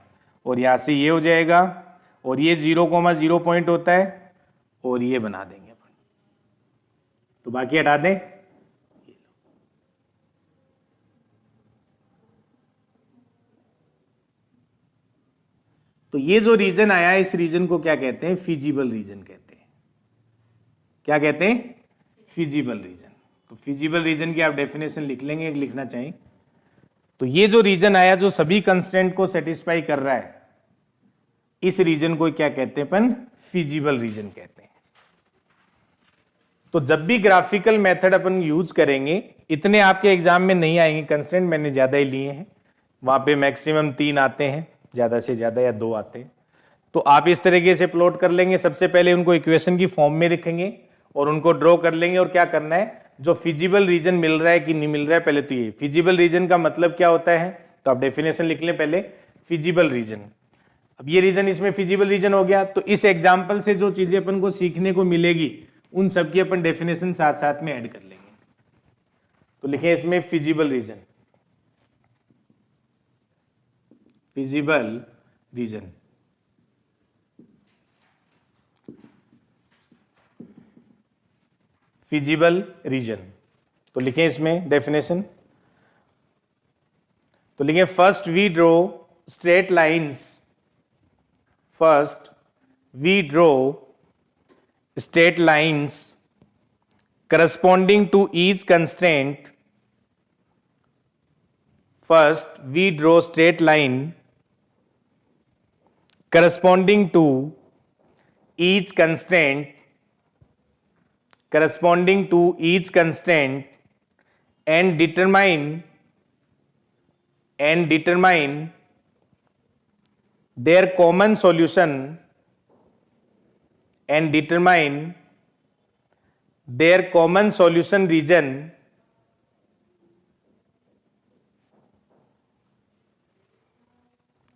और यहां से ये हो जाएगा और ये 0,0 पॉइंट होता है और ये बना देंगे अपन, तो बाकी हटा दें। तो ये जो रीजन आया इस रीजन को क्या कहते हैं, फिजिबल रीजन कहते हैं। क्या कहते हैं, फिजिबल रीजन। तो फिजिबल रीजन की आप डेफिनेशन लिख लेंगे, लिखना चाहिए। तो ये जो रीजन आया जो सभी कंस्टेंट को सेटिस्फाई कर रहा है, इस रीजन को क्या कहते हैं अपन, फिजिबल रीजन कहते हैं। तो जब भी ग्राफिकल मेथड अपन यूज करेंगे, इतने आपके एग्जाम में नहीं आएंगे कंस्टेंट, मैंने ज्यादा ही लिए हैं, वहां पे मैक्सिमम 3 आते हैं ज्यादा से ज्यादा, या 2 आते हैं। तो आप इस तरीके से प्लॉट कर लेंगे, सबसे पहले उनको इक्वेशन की फॉर्म में लिखेंगे और उनको ड्रॉ कर लेंगे, और क्या करना है, जो फिजिबल रीजन मिल रहा है कि नहीं मिल रहा है, पहले तो ये फिजिबल रीजन का मतलब क्या होता है, तो आप डेफिनेशन लिख लें पहले, फिजिबल रीजन। अब ये रीजन इसमें फिजिबल रीजन हो गया, तो इस एग्जाम्पल से जो चीजें अपन को सीखने को मिलेगी उन सबकी अपन डेफिनेशन साथ साथ में ऐड कर लेंगे। तो लिखें इसमें feasible region, feasible region. Feasible region, तो लिखें इसमें डेफिनेशन। तो लिखें first we draw straight lines, फर्स्ट we draw straight lines corresponding to each constraint. First we draw straight line corresponding to each constraint and determine their common solution region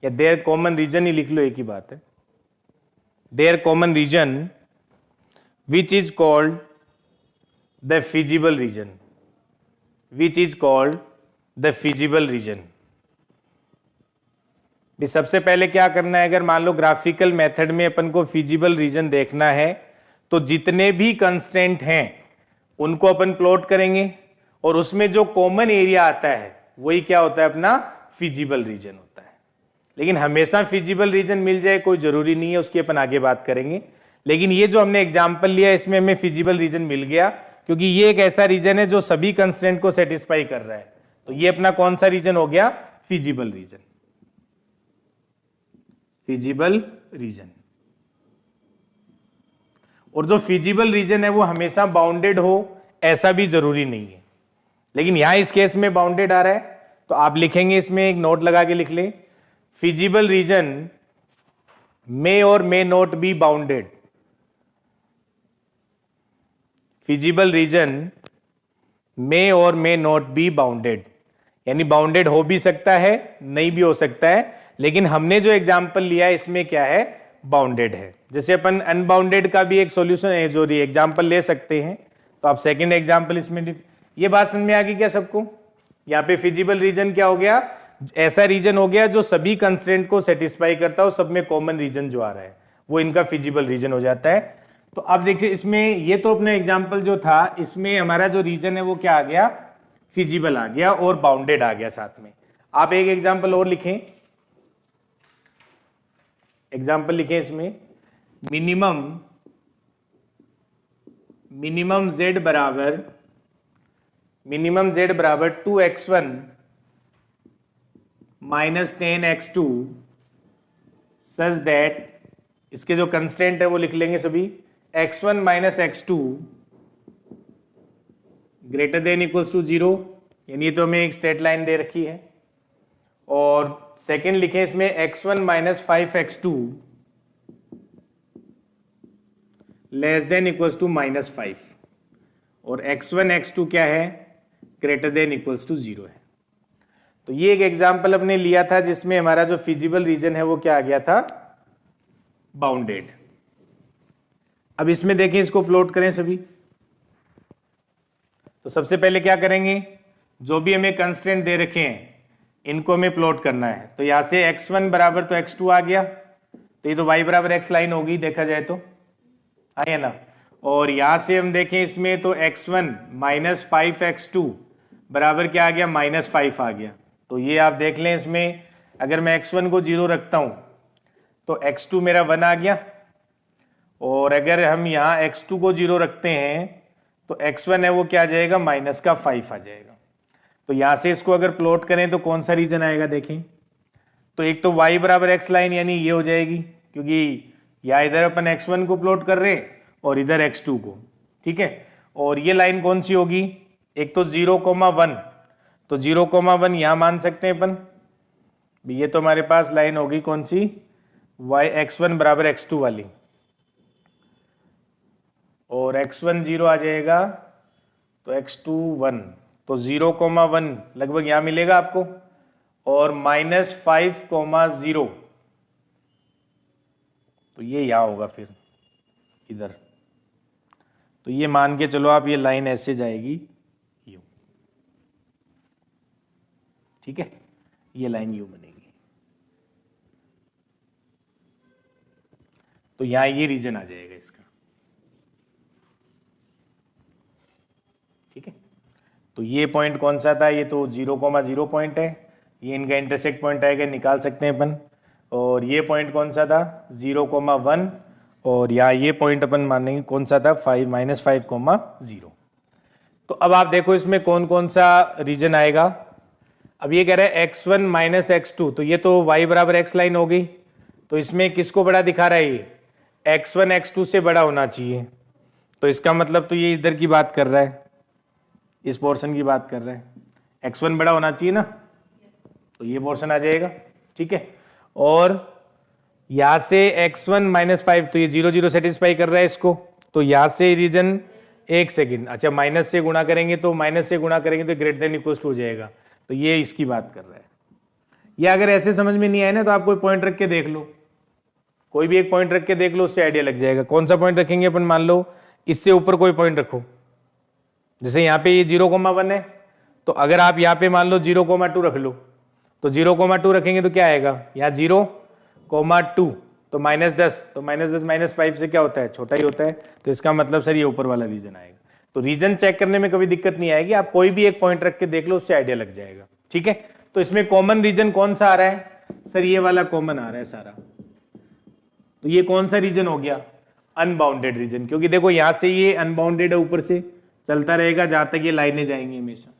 या their common region ही लिख लो, एक ही बात है, their common region which is called the feasible region. भी सबसे पहले क्या करना है, अगर मान लो ग्राफिकल मेथड में अपन को फिजिबल रीजन देखना है तो जितने भी कंस्ट्रेंट हैं उनको अपन प्लॉट करेंगे और उसमें जो कॉमन एरिया आता है वही क्या होता है, अपना फिजिबल रीजन होता है. लेकिन हमेशा फिजिबल रीजन मिल जाए कोई जरूरी नहीं है, उसकी अपन आगे बात करेंगे. लेकिन ये जो हमने एग्जांपल लिया इसमें हमें फिजिबल रीजन मिल गया क्योंकि ये एक ऐसा रीजन है जो सभी कंस्ट्रेंट को सेटिस्फाई कर रहा है. तो ये अपना कौन सा रीजन हो गया, फिजिबल रीजन. और जो फिजिबल रीजन है वो हमेशा बाउंडेड हो ऐसा भी जरूरी नहीं है, लेकिन यहां इस केस में बाउंडेड आ रहा है तो आप लिखेंगे, इसमें एक नोट लगा के लिख ले, feasible region may or may not be bounded. Feasible region may or may not be bounded, यानी बाउंडेड हो भी सकता है नहीं भी हो सकता है, लेकिन हमने जो एग्जांपल लिया है इसमें क्या है, बाउंडेड है. जैसे अपन अनबाउंडेड का भी एक सॉल्यूशन है जो एग्जांपल ले सकते हैं, तो आप सेकंड एग्जांपल इसमें. ये बात समझ में आ गई क्या सबको? यहाँ पे फिजिबल रीजन क्या हो गया, ऐसा रीजन हो गया जो सभी कंस्ट्रेंट को सेटिस्फाई करता हो, सब में कॉमन रीजन जो आ रहा है वो इनका फिजिबल रीजन हो जाता है. तो अब देखिए इसमें ये तो अपना एग्जांपल जो था इसमें हमारा जो रीजन है वो क्या आ गया, फिजिबल आ गया और बाउंडेड आ गया साथ में. आप एक एग्जांपल और लिखें, एग्जांपल लिखें इसमें, मिनिमम z बराबर 2x1 minus 10x2 such that, इसके जो कंस्टेंट है वो लिख लेंगे सभी, x1 minus x2 greater than equals to 0, यानी ये तो हमें एक स्ट्रेट लाइन दे रखी है. और सेकंड लिखें इसमें x1 minus 5x2 less than equals to minus 5, और x1 x2 क्या है, ग्रेटर देन इक्वल्स टू 0 है. तो ये एक एग्जांपल अपने लिया था जिसमें हमारा जो फिजिबल रीजन है वो क्या आ गया था, बाउंडेड. अब इसमें देखें, इसको प्लॉट करें सभी. तो सबसे पहले क्या करेंगे, जो भी हमें कंस्ट्रेंट दे रखे हैं इनको हमें प्लॉट करना है. तो यहां से x1 बराबर तो x2 आ गया, तो ये तो y बराबर x लाइन होगी देखा जाए तो, है ना. और यहां से हम देखें इसमें तो x1 माइनस 5x2 बराबर क्या आ गया, माइनस 5 आ गया. तो ये आप देख लें, इसमें अगर मैं x1 को 0 रखता हूं तो x2 मेरा 1 आ गया, और अगर हम यहाँ x2 को 0 रखते हैं तो x1 है वो क्या आ जाएगा, माइनस का 5 आ जाएगा. तो यहाँ से इसको अगर प्लॉट करें तो कौन सा रीजन आएगा देखें, तो एक तो y बराबर x लाइन यानी ये हो जाएगी, क्योंकि या इधर अपन x1 को प्लॉट कर रहे हैं और इधर x2 को, ठीक है. और ये लाइन कौन सी होगी, एक तो 0,1, तो 0,1 यहाँ मान सकते हैं अपन, ये तो हमारे पास लाइन होगी कौन सी, x1 बराबर x2 वाली, और x1 0 आ जाएगा तो x2 1, तो 0,1 लगभग यहाँ मिलेगा आपको, और माइनस 5,0, तो ये यहाँ होगा फिर इधर. तो ये मान के चलो आप, ये लाइन ऐसे जाएगी यूं, ठीक है, ये लाइन यूं बनेगी. तो यहां ये रीजन आ जाएगा इसका, ठीक है. तो ये पॉइंट कौन सा था, ये तो 0,0 पॉइंट है, ये इनका इंटरसेक्ट पॉइंट आएगा, निकाल सकते हैं अपन. और ये पॉइंट कौन सा था, 0,1, और यहाँ ये पॉइंट अपन मानेंगे कौन सा था, 5 -5, 0। तो अब आप देखो इसमें कौन कौन सा रीजन आएगा। अब ये कह रहा है x1 - x2, तो ये तो y बराबर x लाइन हो गई। तो इसमें किसको बड़ा दिखा रहा है, ये x1 x2 से बड़ा होना चाहिए। तो इसका मतलब तो ये इधर की बात कर रहा है, इस पोर्शन की बात कर रहा है, x1 बड़ा होना चाहिए ना, तो ये पोर्शन आ जाएगा, ठीक है। और यहां से x1 - 5, तो ये 0 0 सेटिस्फाई कर रहा है इसको। तो यहां से रीजन 1 सेकेंड, अच्छा माइनस से गुणा करेंगे तो ग्रेटर देन इक्वल टू हो जाएगा। तो ये इसकी बात कर रहा है। या अगर ऐसे समझ में नहीं आए ना तो आप कोई पॉइंट रख के देख लो, कोई भी एक पॉइंट रख के देख लो, उससे आइडिया लग जाएगा। कौन सा पॉइंट रखेंगे अपन, मान लो इससे ऊपर कोई पॉइंट रखो, जैसे यहाँ पे ये 0,1 है, तो अगर आप यहाँ पे मान लो 0,2 रख लो, तो 0,2 रखेंगे तो क्या आएगा, यहाँ 0,2 तो -10, तो -10 -5 से क्या होता है, छोटा ही होता है। तो इसका मतलब सर ये ऊपर वाला रीजन आएगा। तो रीजन चेक करने में कभी दिक्कत नहीं आएगी, आप कोई भी एक पॉइंट रख के देख लो, उससे आइडिया लग जाएगा, ठीक है। तो इसमें कॉमन रीजन कौन सा आ रहा है, सर ये वाला कॉमन आ रहा है सारा। तो ये कौन सा रीजन हो गया, अनबाउंडेड रीजन, क्योंकि देखो यहां से ये अनबाउंडेड है, ऊपर से चलता रहेगा जहां तक ये लाइनें जाएंगी हमेशा।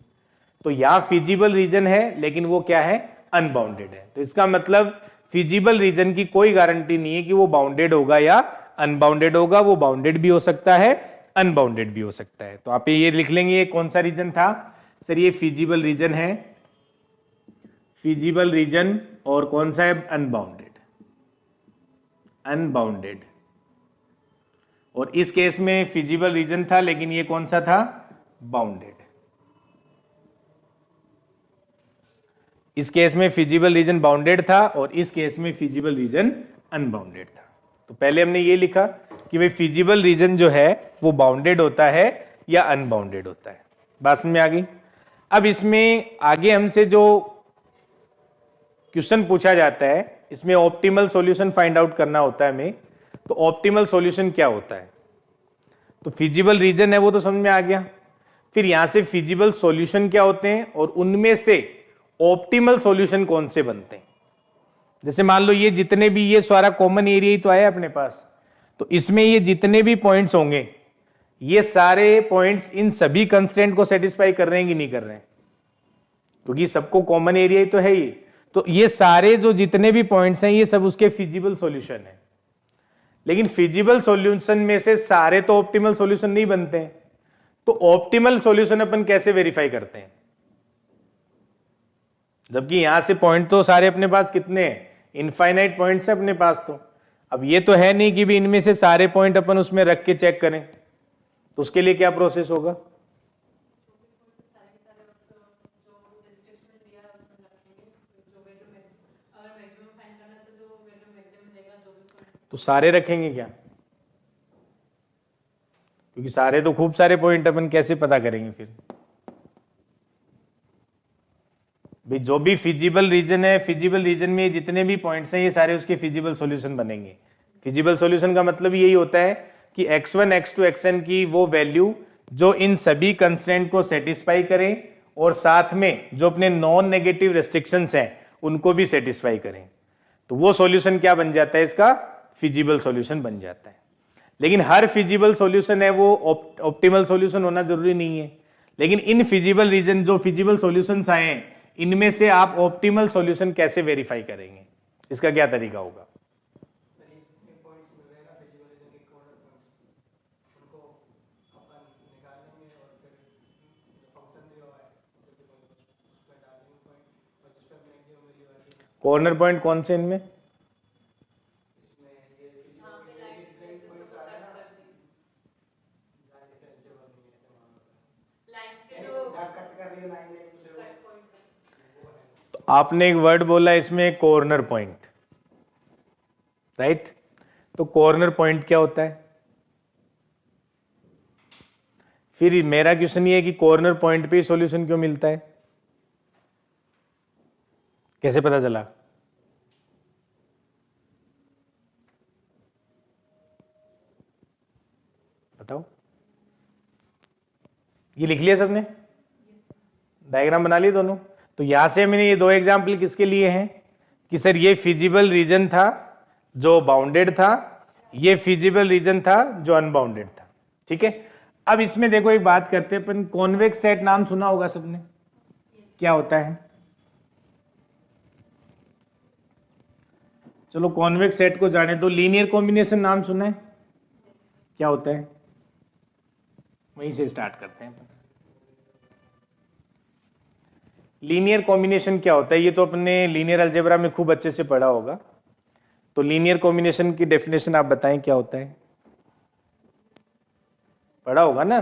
तो यहाँ फिजिबल रीजन है, लेकिन वो क्या है, अनबाउंडेड है। तो इसका मतलब फिजिबल रीजन की कोई गारंटी नहीं है कि वो बाउंडेड होगा या अनबाउंडेड होगा, वो बाउंडेड भी हो सकता है, अनबाउंडेड भी हो सकता है। तो आप ये लिख लेंगे, ये कौन सा रीजन था, सर ये फिजिबल रीजन है, फिजिबल रीजन, और कौन सा है, अनबाउंडेड, अनबाउंडेड। और इस केस में फिजिबल रीजन था, लेकिन ये कौन सा था, बाउंडेड। इस केस में फिजिबल रीजन बाउंडेड था और इस केस में फिजिबल रीजन अनबाउंडेड था। तो पहले हमने ये लिखा कि भाई फिजिबल रीजन जो है वो बाउंडेड होता है या अनबाउंडेड होता है। बात समझ में आ गई। अब इसमें आगे हमसे जो क्वेश्चन पूछा जाता है, इसमें ऑप्टिमल सॉल्यूशन फाइंड आउट करना होता है हमें। तो ऑप्टिमल सॉल्यूशन क्या होता है, तो फिजिबल रीजन है वो तो समझ में आ गया। फिर यहां से फिजिबल सॉल्यूशन क्या होते हैं और उनमें से ऑप्टिमल सॉल्यूशन कौन से बनते हैं। जैसे मान लो ये जितने भी, ये सारा कॉमन एरिया ही तो आया अपने पास, तो इसमें ये जितने भी पॉइंट्स होंगे, ये सारे पॉइंट्स इन सभी कंस्ट्रेंट को सेटिस्फाई कर रहे हैं कि नहीं कर रहे हैं, क्योंकि सबको कॉमन एरिया ही तो है ये। तो ये सारे जो जितने भी पॉइंट्स हैं ये सब उसके फिजिबल सॉल्यूशन है। लेकिन फिजिबल सॉल्यूशन में से सारे तो ऑप्टिमल सॉल्यूशन नहीं बनते हैं। तो ऑप्टिमल सॉल्यूशन अपन कैसे वेरीफाई करते हैं, जबकि यहां से पॉइंट तो सारे अपने पास कितने हैं, इनफाइनाइट पॉइंट्स है अपने पास। तो अब ये तो है नहीं कि भी इनमें से सारे पॉइंट अपन उसमें रख के चेक करें, तो उसके लिए क्या प्रोसेस होगा, तो सारे रखेंगे क्या, क्योंकि सारे तो खूब सारे पॉइंट अपन कैसे पता करेंगे फिर। भाई जो भी फिजिबल रीजन है, फिजिबल रीजन में जितने भी पॉइंट्स हैं ये सारे उसके फिजिबल सॉल्यूशन बनेंगे। फिजिबल सॉल्यूशन का मतलब यही होता है कि x1 x2 xn की वो वैल्यू जो इन सभी कंस्ट्रेंट को सेटिस्फाई करें और साथ में जो अपने नॉन नेगेटिव रेस्ट्रिक्शंस हैं उनको भी सेटिस्फाई करें, तो वो सॉल्यूशन क्या बन जाता है, इसका फिजिबल सॉल्यूशन बन जाता है। लेकिन हर फिजिबल सॉल्यूशन है वो ऑप्टिमल सॉल्यूशन होना जरूरी नहीं है। लेकिन इन फिजिबल रीजन जो फिजिबल सॉल्यूशंस आए हैं, इनमें से आप ऑप्टिमल सॉल्यूशन कैसे वेरीफाई करेंगे, इसका क्या तरीका होगा। कॉर्नर पॉइंट कौन से इनमें, तो आपने एक वर्ड बोला इसमें कॉर्नर पॉइंट, राइट। तो कॉर्नर पॉइंट क्या होता है, फिर मेरा क्वेश्चन ये है कि कॉर्नर पॉइंट पे सॉल्यूशन क्यों मिलता है, कैसे पता चला, बताओ। ये लिख लिया सबने, डायग्राम बना लिए दोनों। तो यहां से मैंने ये दो एग्जाम्पल किसके लिए हैं कि सर ये फिजिबल रीजन था जो बाउंडेड था, ये फिजिबल रीजन था जो अनबाउंडेड था, ठीक है। अब इसमें देखो एक बात करते हैं अपन, कॉन्वेक्स सेट नाम सुना होगा सबने, क्या होता है? चलो कॉन्वेक्स सेट को जाने दो। लीनियर कॉम्बिनेशन नाम सुना है, क्या होता है? वहीं से स्टार्ट करते हैं। लीनियर कॉम्बिनेशन क्या होता है? ये तो अपने लीनियर अलजेब्रा में खूब अच्छे से पढ़ा होगा। तो लीनियर कॉम्बिनेशन की डेफिनेशन आप बताएं क्या होता है? पढ़ा होगा ना।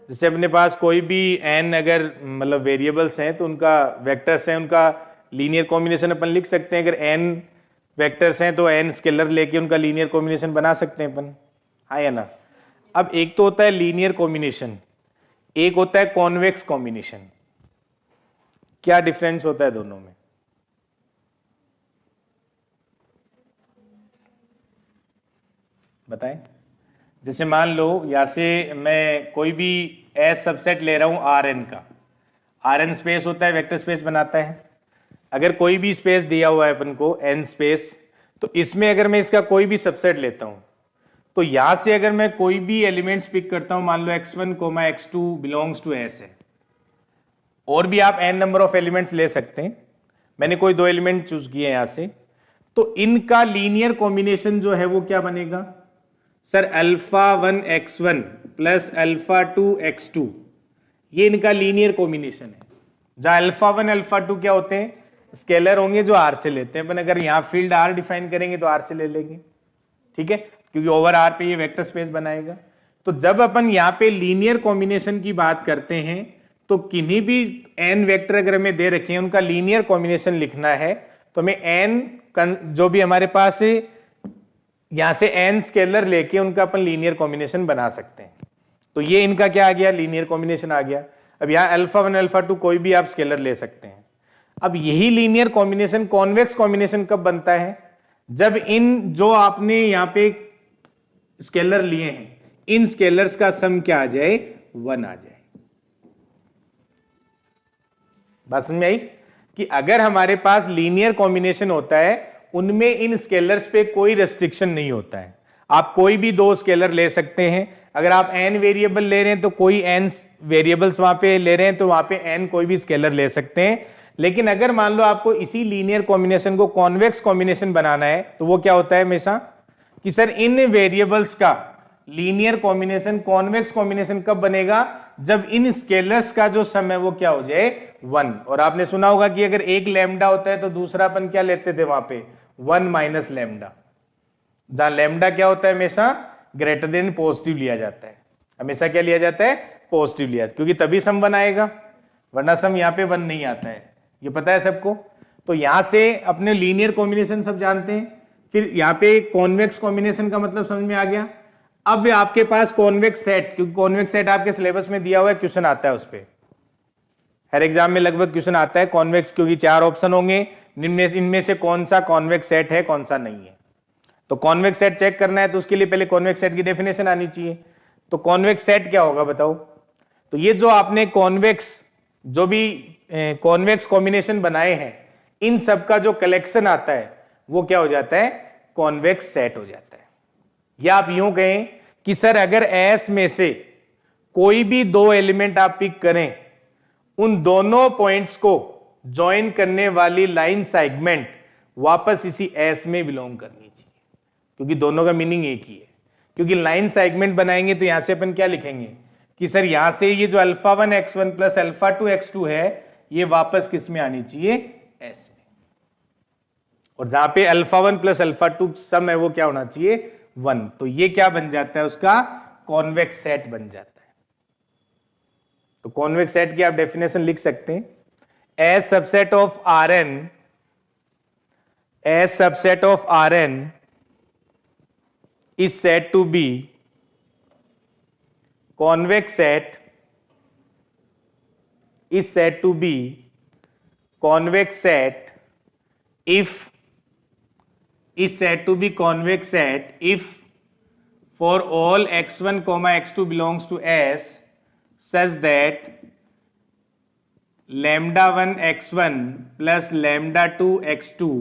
जैसे अपने पास कोई भी n अगर मतलब वेरिएबल्स हैं तो उनका वेक्टर्स हैं, उनका लीनियर कॉम्बिनेशन अपन लिख सकते हैं। अगर n वेक्टर्स हैं तो n स्केलर लेके उनका लीनियर कॉम्बिनेशन बना सकते हैं अपन, हाँ या ना। अब एक तो होता है लीनियर कॉम्बिनेशन, एक होता है कॉन्वेक्स कॉम्बिनेशन। क्या डिफरेंस होता है दोनों में? बताएं। जैसे मान लो यहां से मैं कोई भी एस सबसेट ले रहा हूं आर एन का, आर एन स्पेस होता है, वेक्टर स्पेस बनाता है। अगर कोई भी स्पेस दिया हुआ है अपन को एन स्पेस, तो इसमें अगर मैं इसका कोई भी सबसेट लेता हूं तो यहां से अगर मैं कोई भी एलिमेंट्स पिक करता हूं, मान लो x1 comma x2 belongs to S है, और भी आप n नंबर ऑफ एलिमेंट्स ले सकते हैं, मैंने कोई दो एलिमेंट चूज किए यहां से, तो इनका लीनियर कॉम्बिनेशन जो है वो क्या बनेगा? सर α1 x1 प्लस α2 x2, ये इनका लीनियर कॉम्बिनेशन है। जहां α1 α2 क्या होते हैं? स्केलर होंगे जो r से लेते हैं अपन। अगर यहां फील्ड r डिफाइन करेंगे तो r से ले लेंगे, ठीक है, क्योंकि ओवर r पे ये वेक्टर स्पेस बनाएगा। तो जब अपन यहाँ पे लीनियर कॉम्बिनेशन की बात करते हैं तो किन्हीं भी n वेक्टर अगर हमें दे रखे हैं उनका लीनियर कॉम्बिनेशन लिखना है तो हमें n जो भी हमारे पास है यहां से n स्केलर लेके उनका अपन लीनियर कॉम्बिनेशन बना सकते हैं। तो ये इनका क्या आ गया? लीनियर कॉम्बिनेशन आ गया। अब यहाँ α1 α2 कोई भी आप स्केलर ले सकते हैं। अब यही लीनियर कॉम्बिनेशन कॉन्वेक्स कॉम्बिनेशन कब बनता है? जब इन जो आपने यहाँ पे स्केलर लिए हैं इन स्केलर्स का सम क्या आ जाए? 1 आ जाए। बात समझ में आई? कि अगर हमारे पास लीनियर कॉम्बिनेशन होता है उनमें इन स्केलर्स पे कोई रेस्ट्रिक्शन नहीं होता है। आप कोई भी दो स्केलर ले सकते हैं। अगर आप n वेरिएबल ले रहे हैं तो कोई n वेरिएबल्स वहां पे ले रहे हैं तो वहां पे n कोई भी स्केलर ले सकते हैं। लेकिन अगर मान लो आपको इसी लीनियर कॉम्बिनेशन को कॉन्वेक्स कॉम्बिनेशन बनाना है तो वो क्या होता है हमेशा कि सर इन वेरिएबल्स का लीनियर कॉम्बिनेशन कॉन्वेक्स कॉम्बिनेशन कब बनेगा? जब इन स्केलर्स का जो सम है वो क्या हो जाए? 1। और आपने सुना होगा कि अगर एक लैम्डा होता है तो दूसरा अपन क्या लेते थे वहां पे? 1 माइनस लैम्डा। जहां लैम्डा क्या होता है? हमेशा ग्रेटर देन पॉजिटिव लिया जाता है। हमेशा क्या लिया जाता है? पॉजिटिव लिया, क्योंकि तभी सम 1 आएगा, वरना सम यहाँ पे 1 नहीं आता है। ये पता है सबको। तो यहां से अपने लीनियर कॉम्बिनेशन सब जानते हैं। फिर यहाँ पे कॉन्वेक्स कॉम्बिनेशन का मतलब समझ में आ गया। अब आपके पास कॉन्वेक्स सेट, क्योंकि कॉन्वेक्स सेट आपके सिलेबस में दिया हुआ है, क्वेश्चन आता है उस पर, हर एग्जाम में लगभग क्वेश्चन आता है कॉन्वेक्स, क्योंकि 4 ऑप्शन होंगे, इनमें से कौन सा कॉन्वेक्स सेट है कौन सा नहीं है। तो कॉन्वेक्स सेट चेक करना है तो उसके लिए पहले कॉन्वेक्स सेट की डेफिनेशन आनी चाहिए। तो कॉन्वेक्स सेट क्या होगा बताओ? तो ये जो आपने कॉन्वेक्स जो भी कॉन्वेक्स कॉम्बिनेशन बनाए हैं इन सब का जो कलेक्शन आता है वो क्या हो जाता है? कॉन्वेक्स सेट हो जाता है। या आप यूं कहें कि सर अगर एस में से कोई भी दो एलिमेंट आप पिक करें, उन दोनों पॉइंट्स को ज्वाइन करने वाली लाइन सेगमेंट वापस इसी एस में बिलोंग करनी चाहिए, क्योंकि दोनों का मीनिंग एक ही है। क्योंकि लाइन सेगमेंट बनाएंगे तो यहां से अपन क्या लिखेंगे कि सर यहां से ये जो α1 x1 प्लस α2 x2 है ये वापस किस में आनी चाहिए? एस में। और जहां पे α1 प्लस α2 सम है वो क्या होना चाहिए? 1। तो ये क्या बन जाता है? उसका कॉन्वेक्स सेट बन जाता है। तो कॉन्वेक्स सेट की आप डेफिनेशन लिख सकते हैं, as subset of Rn, as subset of Rn is said to be convex set, is said to be convex set if, is said to be convex set if for all x1 comma x2 belongs to S such that lambda 1 x1 plus lambda 2 x2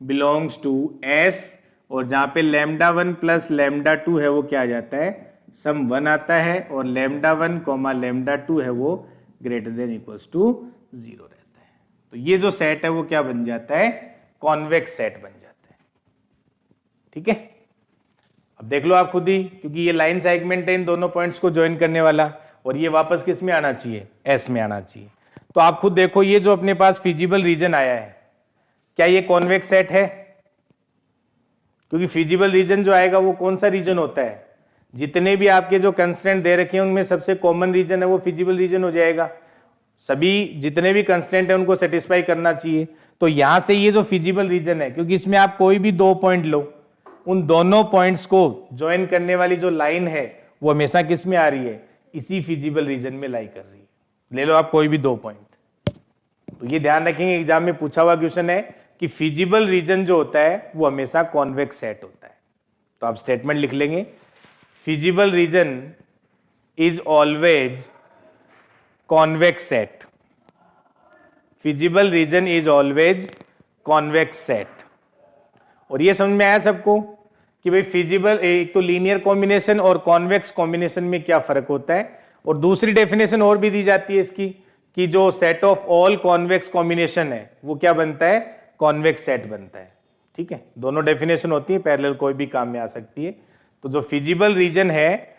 belongs to S और जहां पे lambda 1 plus lambda 2 है वो क्या आ जाता है, सम 1 आता है, और लैम्डा 1 कॉमा लैम्डा 2 है वो ग्रेटर देन इक्वल्स टू 0 रहता है। तो ये जो सेट है वो क्या बन जाता है, कॉन्वेक्स सेट बन जाता है। ठीक है, अब देख लो आप खुद ही, क्योंकि ये लाइन सेगमेंट है इन दोनों पॉइंट्स को ज्वाइन करने वाला, और ये वापस किस में आना चाहिए, एस में आना चाहिए। तो आप खुद देखो ये जो अपने पास फिजिबल रीजन आया है, क्या ये कॉन्वेक्स सेट है? क्योंकि फिजिबल रीजन जो आएगा वो कौन सा रीजन होता है, जितने भी आपके जो कंस्ट्रेंट दे रखे हैं उनमें सबसे कॉमन रीजन है वो फिजिबल रीजन हो जाएगा। सभी जितने भी कंस्ट्रेंट है उनको सेटिस्फाई करना चाहिए। तो यहां से ये जो फिजिबल रीजन है, क्योंकि इसमें आप कोई भी 2 पॉइंट लो, उन दोनों पॉइंट्स को ज्वाइन करने वाली जो लाइन है वो हमेशा किस में आ रही है, इसी फिजिबल रीजन में लाई कर रही है। ले लो आप कोई भी 2 पॉइंट। तो ये ध्यान रखेंगे, एग्जाम में पूछा हुआ क्वेश्चन है कि फिजिबल रीजन जो होता है वो हमेशा कॉन्वेक्स सेट होता है। तो आप स्टेटमेंट लिख लेंगे, feasible region is always convex set. Feasible region is always convex set. और ये समझ में आया सबको कि भाई फिजिबल, एक तो लीनियर कॉम्बिनेशन और कॉन्वेक्स कॉम्बिनेशन में क्या फर्क होता है। और दूसरी डेफिनेशन और भी दी जाती है इसकी कि जो set of all convex combination है वो क्या बनता है, कॉन्वेक्स सेट बनता है। ठीक है, दोनों डेफिनेशन होती है, पैरेलल कोई भी काम में आ सकती है। तो जो फिजिबल रीजन है,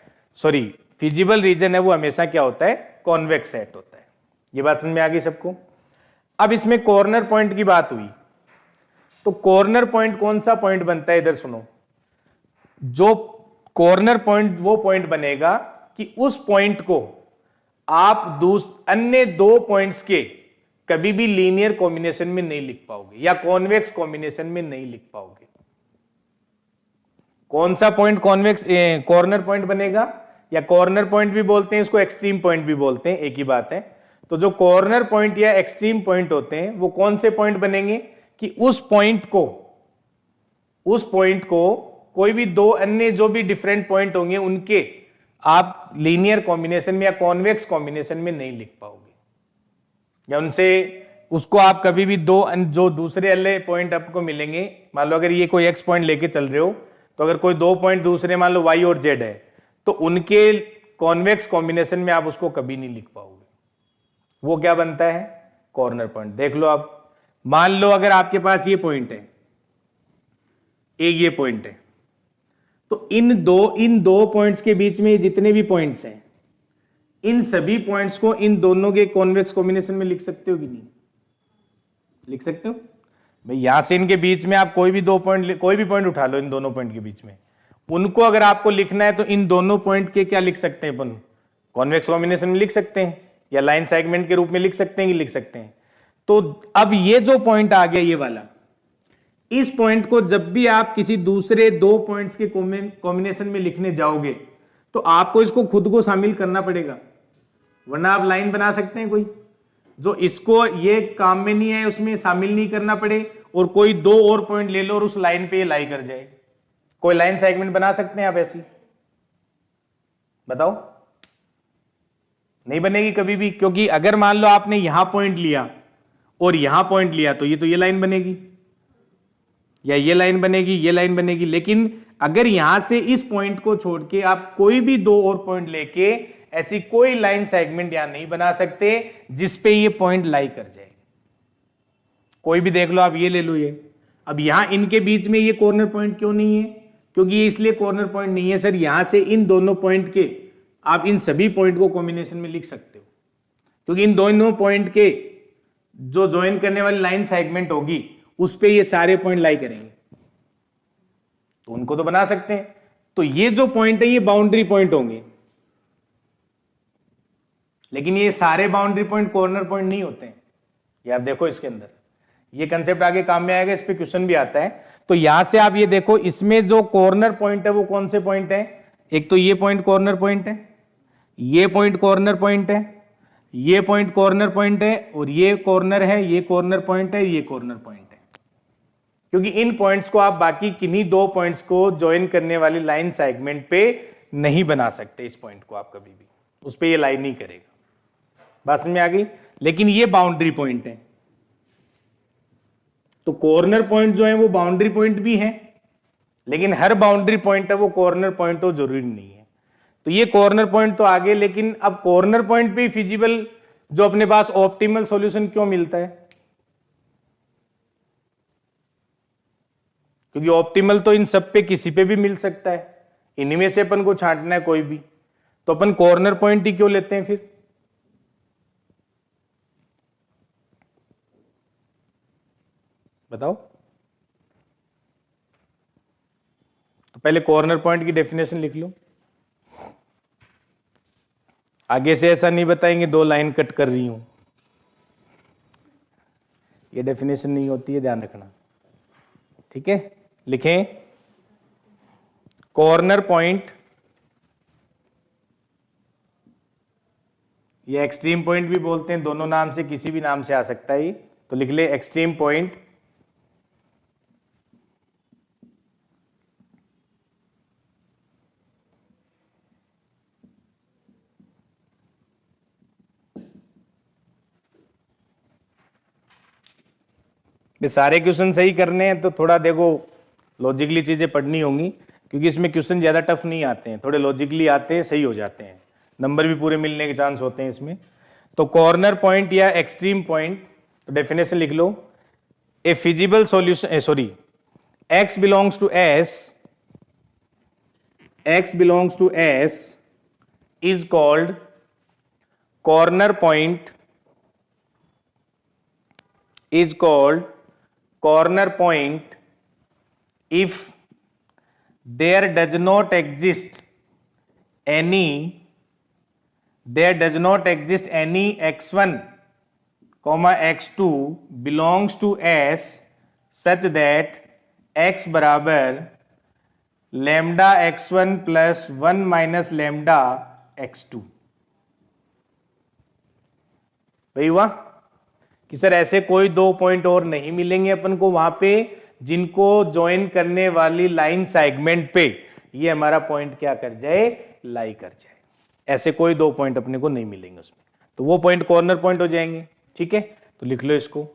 फिजिबल रीजन है वो हमेशा क्या होता है, कॉन्वेक्स सेट होता है। ये बात समझ में आ गई सबको। अब इसमें कॉर्नर पॉइंट की बात हुई, तो कॉर्नर पॉइंट कौन सा पॉइंट बनता है, इधर सुनो, जो कॉर्नर पॉइंट वो पॉइंट बनेगा कि उस पॉइंट को आप अन्य 2 पॉइंट्स के कभी भी लीनियर कॉम्बिनेशन में नहीं लिख पाओगे या कॉन्वेक्स कॉम्बिनेशन में नहीं लिख पाओगे। कौन सा पॉइंट कॉन्वेक्स कॉर्नर पॉइंट बनेगा, या कॉर्नर पॉइंट भी बोलते हैं इसको, एक्सट्रीम पॉइंट भी बोलते हैं, एक ही बात है। तो जो कॉर्नर पॉइंट या एक्सट्रीम पॉइंट होते हैं वो कौन से पॉइंट बनेंगे कि उस पॉइंट को कोई भी 2 अन्य जो भी डिफरेंट पॉइंट होंगे उनके आप लीनियर कॉम्बिनेशन में या कॉन्वेक्स कॉम्बिनेशन में नहीं लिख पाओगे, या उनसे उसको आप कभी भी 2 जो दूसरे अल्ले पॉइंट आपको मिलेंगे, मान लो अगर ये कोई एक्स पॉइंट लेके चल रहे हो, तो अगर कोई 2 पॉइंट दूसरे मान लो वाई और जेड है, तो उनके कॉन्वेक्स कॉम्बिनेशन में आप उसको कभी नहीं लिख पाओगे। वो क्या बनता है, कॉर्नर पॉइंट। देख लो आप, मान लो अगर आपके पास ये पॉइंट है, एक ये पॉइंट है, तो इन दो पॉइंट्स के बीच में जितने भी पॉइंट्स हैं, इन सभी पॉइंट्स को इन दोनों के कॉन्वेक्स कॉम्बिनेशन में लिख सकते हो कि नहीं, लिख सकते हो भाई। यहां से इनके बीच में आप कोई भी 2 पॉइंट, कोई भी पॉइंट उठा लो इन दोनों पॉइंट के बीच में, उनको अगर आपको लिखना है तो इन दोनों पॉइंट के क्या लिख सकते हैं अपन, कॉन्वेक्स कॉम्बिनेशन में लिख सकते हैं, या लाइन सेगमेंट के रूप में लिख सकते हैं कि लिख सकते हैं। तो अब ये जो पॉइंट आ गया ये वाला, इस पॉइंट को जब भी आप किसी दूसरे 2 पॉइंट्स के कॉम्बिनेशन में लिखने जाओगे तो आपको इसको खुद को शामिल करना पड़ेगा, वरना आप लाइन बना सकते हैं कोई जो इसको ये काम में नहीं है उसमें शामिल नहीं करना पड़े, और कोई 2 और पॉइंट ले लो और उस लाइन पे ये लाई कर जाए। कोई लाइन सेगमेंट बना सकते हैं आप ऐसी, बताओ? नहीं बनेगी कभी भी, क्योंकि अगर मान लो आपने यहां पॉइंट लिया और यहां पॉइंट लिया तो ये लाइन बनेगी, या ये लाइन बनेगी, ये लाइन बनेगी। लेकिन अगर यहां से इस पॉइंट को छोड़ के आप कोई भी 2 और पॉइंट लेके ऐसी कोई लाइन सेगमेंट यहां नहीं बना सकते जिसपे ये पॉइंट लाई कर जाए। कोई भी देख लो आप, ये ले लो ये, अब यहां इनके बीच में ये कॉर्नर पॉइंट क्यों नहीं है, क्योंकि ये इसलिए कॉर्नर पॉइंट नहीं है सर, यहां से इन दोनों पॉइंट के आप इन सभी पॉइंट को कॉम्बिनेशन में लिख सकते हो, क्योंकि इन दोनों पॉइंट के जो ज्वाइन करने वाली लाइन सेगमेंट होगी उस पे ये सारे पॉइंट लाई करेंगे, तो उनको तो बना सकते हैं। तो ये जो पॉइंट है ये बाउंड्री पॉइंट होंगे, लेकिन ये सारे बाउंड्री पॉइंट कॉर्नर पॉइंट नहीं होते हैं। ये आप देखो इसके अंदर, ये कंसेप्ट आगे काम में आएगा, इस पे क्वेश्चन भी आता है। तो यहां से आप ये देखो, इसमें जो कॉर्नर पॉइंट है वो कौन से पॉइंट है, एक तो ये पॉइंट कॉर्नर पॉइंट है, ये पॉइंट कॉर्नर पॉइंट है, ये पॉइंट कॉर्नर पॉइंट है, और ये कॉर्नर है, ये कॉर्नर पॉइंट है, ये कॉर्नर पॉइंट है। क्योंकि इन पॉइंट्स को आप बाकी किन्हीं 2 पॉइंट्स को ज्वाइन करने वाली लाइन सेगमेंट पे नहीं बना सकते। इस पॉइंट को आप कभी भी उस पे ये लाइन नहीं करेगा, बात समझ में आ गई। लेकिन ये बाउंड्री पॉइंट है, तो कॉर्नर पॉइंट जो है वो बाउंड्री पॉइंट भी है, लेकिन हर बाउंड्री पॉइंट है वो कॉर्नर पॉइंट हो जरूरी नहीं है। तो ये कॉर्नर पॉइंट तो आगे, लेकिन अब कॉर्नर पॉइंट पे फिजिबल जो अपने पास ऑप्टिमल सॉल्यूशन क्यों मिलता है? क्योंकि ऑप्टिमल तो इन सब पे किसी पे भी मिल सकता है, इनमें से अपन को छांटना है कोई भी, तो अपन कॉर्नर पॉइंट ही क्यों लेते हैं फिर? बताओ। तो पहले कॉर्नर पॉइंट की डेफिनेशन लिख लो, आगे से ऐसा नहीं बताएंगे 2 लाइन कट कर रही हूं, ये डेफिनेशन नहीं होती है, ध्यान रखना। ठीक है, लिखें कॉर्नर पॉइंट, ये एक्सट्रीम पॉइंट भी बोलते हैं, दोनों नाम से किसी भी नाम से आ सकता है, तो लिख ले एक्सट्रीम पॉइंट सारे क्वेश्चन सही करने हैं तो थोड़ा देखो लॉजिकली चीजें पढ़नी होंगी, क्योंकि इसमें क्वेश्चन ज्यादा टफ नहीं आते हैं, थोड़े लॉजिकली आते हैं, सही हो जाते हैं, नंबर भी पूरे मिलने के चांस होते हैं इसमें। तो कॉर्नर पॉइंट या एक्सट्रीम पॉइंट, तो डेफिनेशन लिख लो, a feasible solution, sorry, x belongs to S is called corner point, is called corner point if there does not exist any x1 comma x2 belongs to S such that x बराबर lambda x1 plus 1 minus lambda x2। वही हुआ कि sir ऐसे कोई 2 point और नहीं मिलेंगे अपन को वहां पे जिनको ज्वाइन करने वाली लाइन सेगमेंट पे ये हमारा पॉइंट क्या कर जाए, लाई कर जाए, ऐसे कोई 2 पॉइंट अपने को नहीं मिलेंगे उसमें, तो वो पॉइंट कॉर्नर पॉइंट हो जाएंगे। ठीक है, तो लिख लो इसको।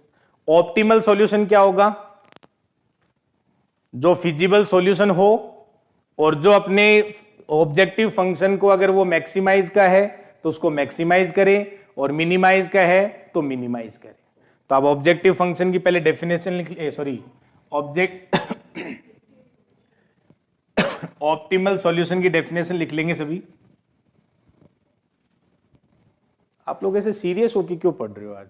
ऑप्टिमल सॉल्यूशन क्या होगा? जो फिजिबल सॉल्यूशन हो और जो अपने ऑब्जेक्टिव फंक्शन को अगर वो मैक्सिमाइज का है तो उसको मैक्सिमाइज करे और मिनिमाइज का है तो मिनिमाइज करे। तो आप ऑब्जेक्टिव फंक्शन की पहले डेफिनेशन लिख, सॉरी, ऑप्टिमल सॉल्यूशन की डेफिनेशन लिख लेंगे सभी। आप लोग ऐसे सीरियस होके क्यों पढ़ रहे हो आज?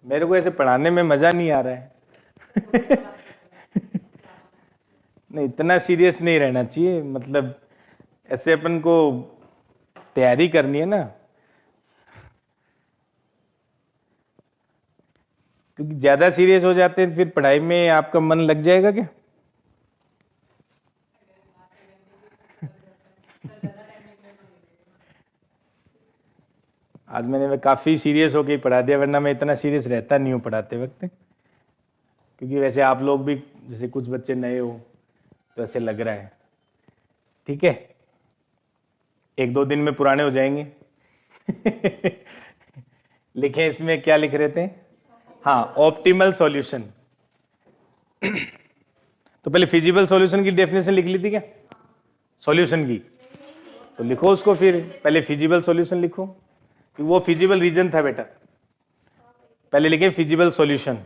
मेरे को ऐसे पढ़ाने में मजा नहीं आ रहा है। नहीं, इतना सीरियस नहीं रहना चाहिए, मतलब ऐसे अपन को तैयारी करनी है ना, क्योंकि ज्यादा सीरियस हो जाते हैं फिर पढ़ाई में आपका मन लग जाएगा क्या? आज मैं काफी सीरियस होके पढ़ा दिया, वरना मैं इतना सीरियस रहता नहीं हूँ पढ़ाते वक्त, क्योंकि वैसे आप लोग भी जैसे कुछ बच्चे नए हो तो ऐसे लग रहा है। ठीक है, 1-2 दिन में पुराने हो जाएंगे। लिखें इसमें क्या लिख रहे थे? हाँ, ऑप्टिमल सॉल्यूशन। तो पहले फिजिबल सॉल्यूशन की डेफिनेशन लिख ली थी क्या सॉल्यूशन की? तो लिखो उसको, फिर पहले फिजिबल सॉल्यूशन लिखो, कि वो फिजिबल रीजन था बेटा। पहले लिखे फिजिबल सॉल्यूशन,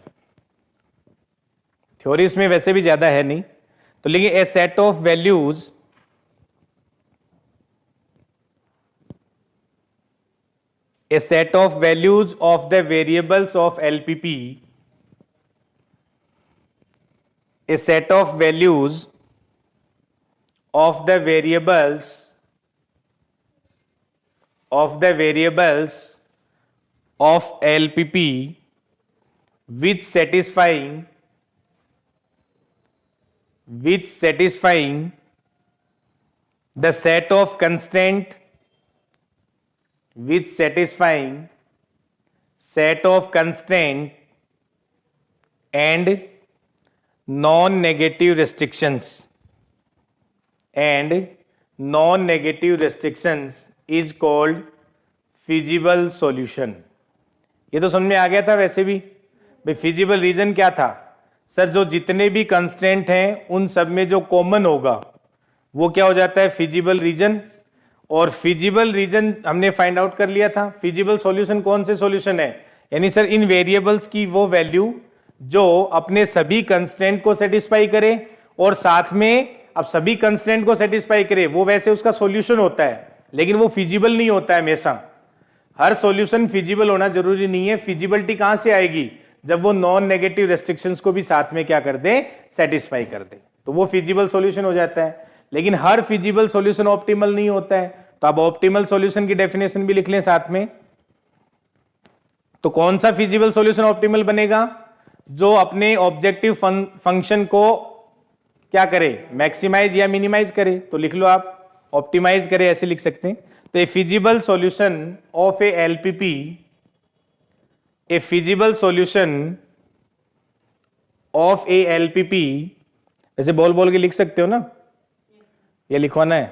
थ्योरी इसमें वैसे भी ज्यादा है नहीं, तो लिखिए a set of values of the variables of LPP, a set of values of the variables of LPP which satisfying the set of constraint and non-negative restrictions is called feasible solution। ये तो समझ में आ गया था वैसे भी भाई। Feasible region क्या था? सर जो जितने भी कंस्ट्रेंट हैं उन सब में जो कॉमन होगा वो क्या हो जाता है, फिजिबल रीजन। और फिजिबल रीजन हमने फाइंड आउट कर लिया था। फिजिबल सॉल्यूशन कौन से सॉल्यूशन है, यानी सर इन वेरिएबल्स की वो वैल्यू जो अपने सभी कंस्ट्रेंट को सेटिस्फाई करे और साथ में अब सभी कंस्ट्रेंट को सेटिस्फाई करे, वो वैसे उसका सॉल्यूशन होता है, लेकिन वो फिजिबल नहीं होता है हमेशा। हर सॉल्यूशन फिजिबल होना जरूरी नहीं है। फिजिबिलिटी कहां से आएगी, जब वो नॉन नेगेटिव रेस्ट्रिक्शंस को भी साथ में क्या कर दे, सेटिस्फाई कर दे, तो वो फिजिबल सॉल्यूशन हो जाता है। लेकिन हर फिजिबल सॉल्यूशन ऑप्टिमल नहीं होता है। तो अब ऑप्टिमल सॉल्यूशन की डेफिनेशन भी लिख लें साथ में। तो कौन सा फिजिबल सॉल्यूशन ऑप्टिमल बनेगा, जो अपने ऑब्जेक्टिव फंक्शन को क्या करे, मैक्सिमाइज या मिनिमाइज करे। तो लिख लो आप, ऑप्टिमाइज करे, ऐसे लिख सकते हैं। तो a feasible solution of a LPP, a feasible solution of a LPP, ऐसे बोल बोल के लिख सकते हो ना, या लिखवाना है?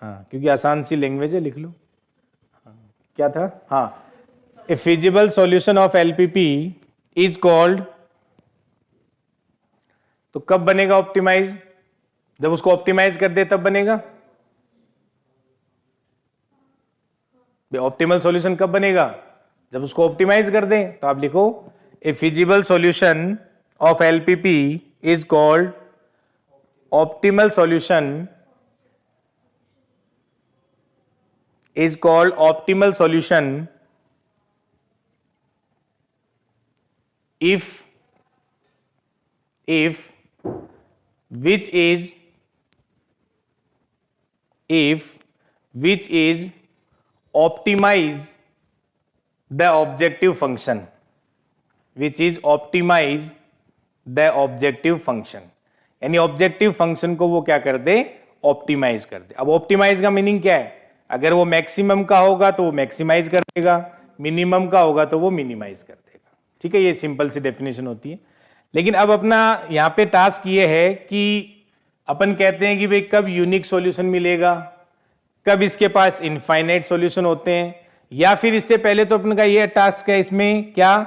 हाँ, क्योंकि आसान सी लैंग्वेज है, लिख लो। हाँ, क्या था, हाँ, a feasible solution of LPP is called, तो कब बनेगा ऑप्टिमाइज, जब उसको ऑप्टिमाइज कर दे तब बनेगा। ऑप्टिमल सॉल्यूशन कब बनेगा, जब उसको ऑप्टिमाइज कर दें। तो आप लिखो a feasible solution of LPP is called optimal solution, is called optimal solution if which is optimize the objective function, which is optimize the objective function, यानी ऑब्जेक्टिव फंक्शन को वो क्या कर दे, ऑप्टिमाइज कर दे। अब ऑप्टिमाइज का मीनिंग क्या है, अगर वो मैक्सिमम का होगा तो वो मैक्सिमाइज कर देगा, मिनिमम का होगा तो वो मिनिमाइज कर देगा। ठीक है, ये सिंपल सी डेफिनेशन होती है। लेकिन अब अपना यहाँ पे टास्क ये है कि अपन कहते हैं कि भाई कब यूनिक सॉल्यूशन मिलेगा, कब इसके पास इनफाइनाइट सॉल्यूशन होते हैं, या फिर इससे पहले तो अपन का ये टास्क है इसमें क्या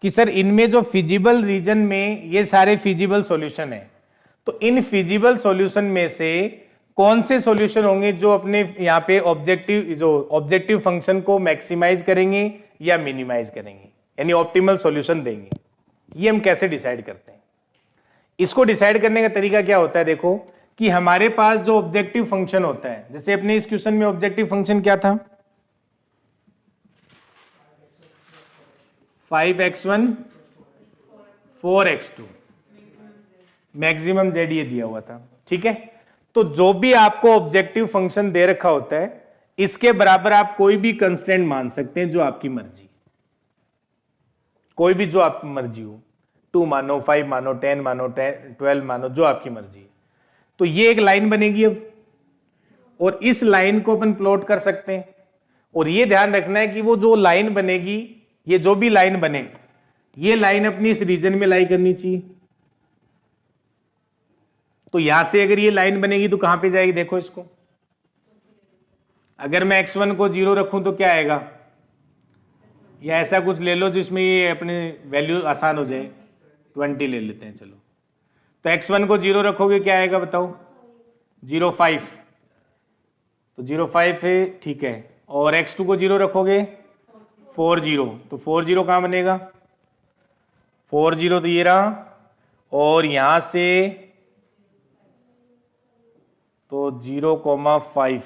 कि सर इनमें जो फिजिबल रीजन में ये सारे फिजिबल सॉल्यूशन है, तो इन फिजिबल सॉल्यूशन में से कौन से सॉल्यूशन होंगे जो अपने यहाँ पे ऑब्जेक्टिव फंक्शन को मैक्सिमाइज करेंगे या मिनिमाइज करेंगे, यानी ऑप्टिमल सॉल्यूशन देंगे। ये हम कैसे डिसाइड करते हैं, इसको डिसाइड करने का तरीका क्या होता है, देखो कि हमारे पास जो ऑब्जेक्टिव फंक्शन होता है, जैसे अपने इस क्वेश्चन में ऑब्जेक्टिव फंक्शन क्या था, 5x1 4x2, मैक्सिमम जेड ये दिया हुआ था। ठीक है, तो जो भी आपको ऑब्जेक्टिव फंक्शन दे रखा होता है, इसके बराबर आप कोई भी कंस्ट्रेंट मान सकते हैं, जो आपकी मर्जी, कोई भी जो आपकी मर्जी हो, 2 मानो, 5 मानो, 10 मानो, 12 मानो, जो आपकी मर्जी है। तो ये एक लाइन बनेगी अब, और इस लाइन को अपन प्लॉट कर सकते हैं। और ये ध्यान रखना है कि वो जो लाइन बनेगी, ये जो भी लाइन बने, ये लाइन अपनी इस रीजन में लाई करनी चाहिए। तो यहां से अगर ये लाइन बनेगी तो कहां पे जाएगी, देखो इसको, अगर मैं x1 को 0 रखूं तो क्या आएगा, या ऐसा कुछ ले लो जिसमें ये अपने वैल्यू आसान हो जाए, 20 ले लेते हैं चलो। तो x1 को 0 रखोगे क्या आएगा बताओ, 0.5, तो 0.5 है, ठीक है। और x2 को 0 रखोगे 4.0, तो 4.0 कहां बनेगा, 4.0 तो ये रहा, और यहां से तो 0.5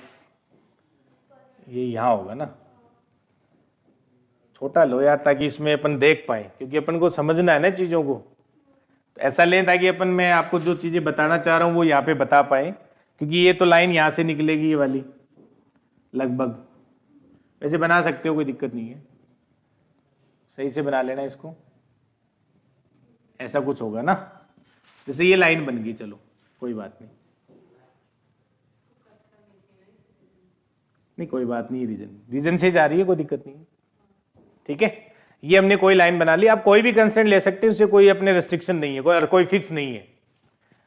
ये यहां होगा ना, छोटा लो यार ताकि इसमें अपन देख पाए, क्योंकि अपन को समझना है ना चीजों को। तो ऐसा लें ताकि अपन, मैं आपको जो चीजें बताना चाह रहा हूं वो यहाँ पे बता पाए, क्योंकि ये तो लाइन यहां से निकलेगी, ये वाली लगभग, वैसे बना सकते हो, कोई दिक्कत नहीं है, सही से बना लेना इसको, ऐसा कुछ होगा ना, जैसे ये लाइन बन गई, चलो कोई बात नहीं, नहीं कोई बात नहीं, रीजन से जा रही है, कोई दिक्कत नहीं है। ठीक है, ये हमने कोई लाइन बना ली। आप कोई भी कंस्ट्रेंट ले सकते हैं, उससे कोई अपने रेस्ट्रिक्शन नहीं है, कोई फिक्स नहीं है,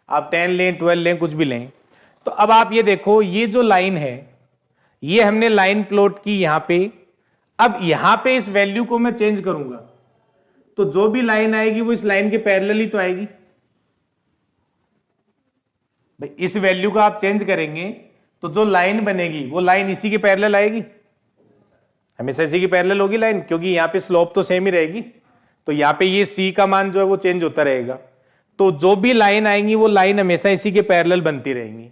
आप 10 लें, 12 लें, कुछ भी लें। तो अब आप ये देखो, ये जो लाइन है, ये हमने लाइन प्लॉट की यहां पे। अब यहां पे इस वैल्यू को मैं चेंज करूंगा तो जो भी लाइन आएगी वो इस लाइन के पैरेलल ही तो आएगी भाई। इस वैल्यू को आप चेंज करेंगे तो जो लाइन बनेगी वो लाइन इसी के पैरेलल आएगी, हमेशा इसी की पैरेलल होगी लाइन, क्योंकि यहाँ पे स्लोप तो सेम ही रहेगी। तो यहाँ पे ये सी का मान जो है वो चेंज होता रहेगा। तो जो भी लाइन आएंगी वो लाइन हमेशा इसी के पैरेलल बनती रहेंगी।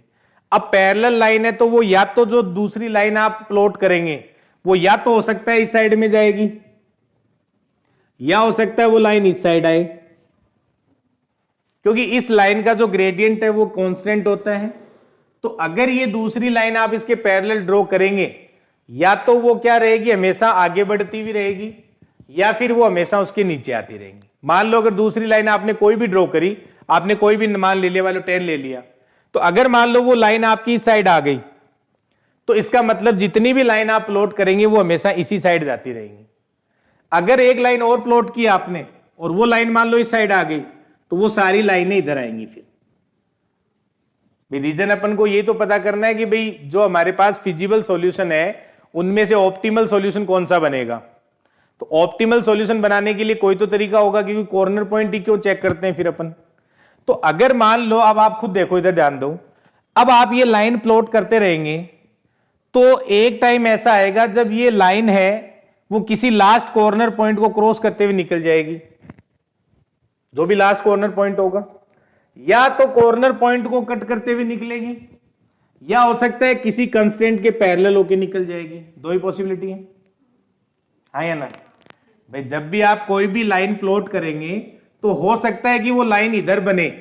अब पैरेलल लाइन है तो वो या तो जो दूसरी लाइन आप प्लॉट करेंगे वो या तो हो सकता है इस साइड में जाएगी, या हो सकता है वो लाइन इस साइड आए, क्योंकि इस लाइन का जो ग्रेडियंट है वो कांस्टेंट होता है। तो अगर ये दूसरी लाइन आप इसके पैरेलल ड्रॉ करेंगे, या तो वो क्या रहेगी, हमेशा आगे बढ़ती हुई रहेगी, या फिर वो हमेशा उसके नीचे आती रहेंगी। मान लो अगर दूसरी लाइन आपने कोई भी ड्रॉ करी, आपने कोई भी मान ले लिया, मान लो 10 ले लिया, तो अगर मान लो वो लाइन आपकी इस साइड आ गई तो इसका मतलब जितनी भी लाइन आप प्लॉट करेंगे वो हमेशा इसी साइड जाती रहेंगी। अगर एक लाइन और प्लॉट की आपने और वो लाइन मान लो इस साइड आ गई तो वो सारी लाइनें इधर आएंगी। फिर रीजन अपन को ये तो पता करना है कि भाई जो हमारे पास फिजिबल सॉल्यूशन है उनमें से ऑप्टिमल सॉल्यूशन कौन सा बनेगा। तो ऑप्टिमल सॉल्यूशन बनाने के लिए कोई तो तरीका होगा, क्योंकि कॉर्नर पॉइंट ही क्यों चेक करते हैं फिर अपन। तो अगर मान लो, अब आप खुद देखो, इधर ध्यान दो, अब आप ये लाइन प्लॉट करते रहेंगे तो एक टाइम ऐसा आएगा जब ये लाइन है वो किसी लास्ट कॉर्नर पॉइंट को क्रॉस करते हुए निकल जाएगी, जो भी लास्ट कॉर्नर पॉइंट होगा, या तो कॉर्नर पॉइंट को कट करते हुए निकलेगी, या हो सकता है किसी कंस्टेंट के पैरेलल होके निकल जाएगी। दो ही पॉसिबिलिटी है, हाँ या ना भाई। जब भी आप कोई भी लाइन प्लॉट करेंगे तो हो सकता है कि वो लाइन इधर बने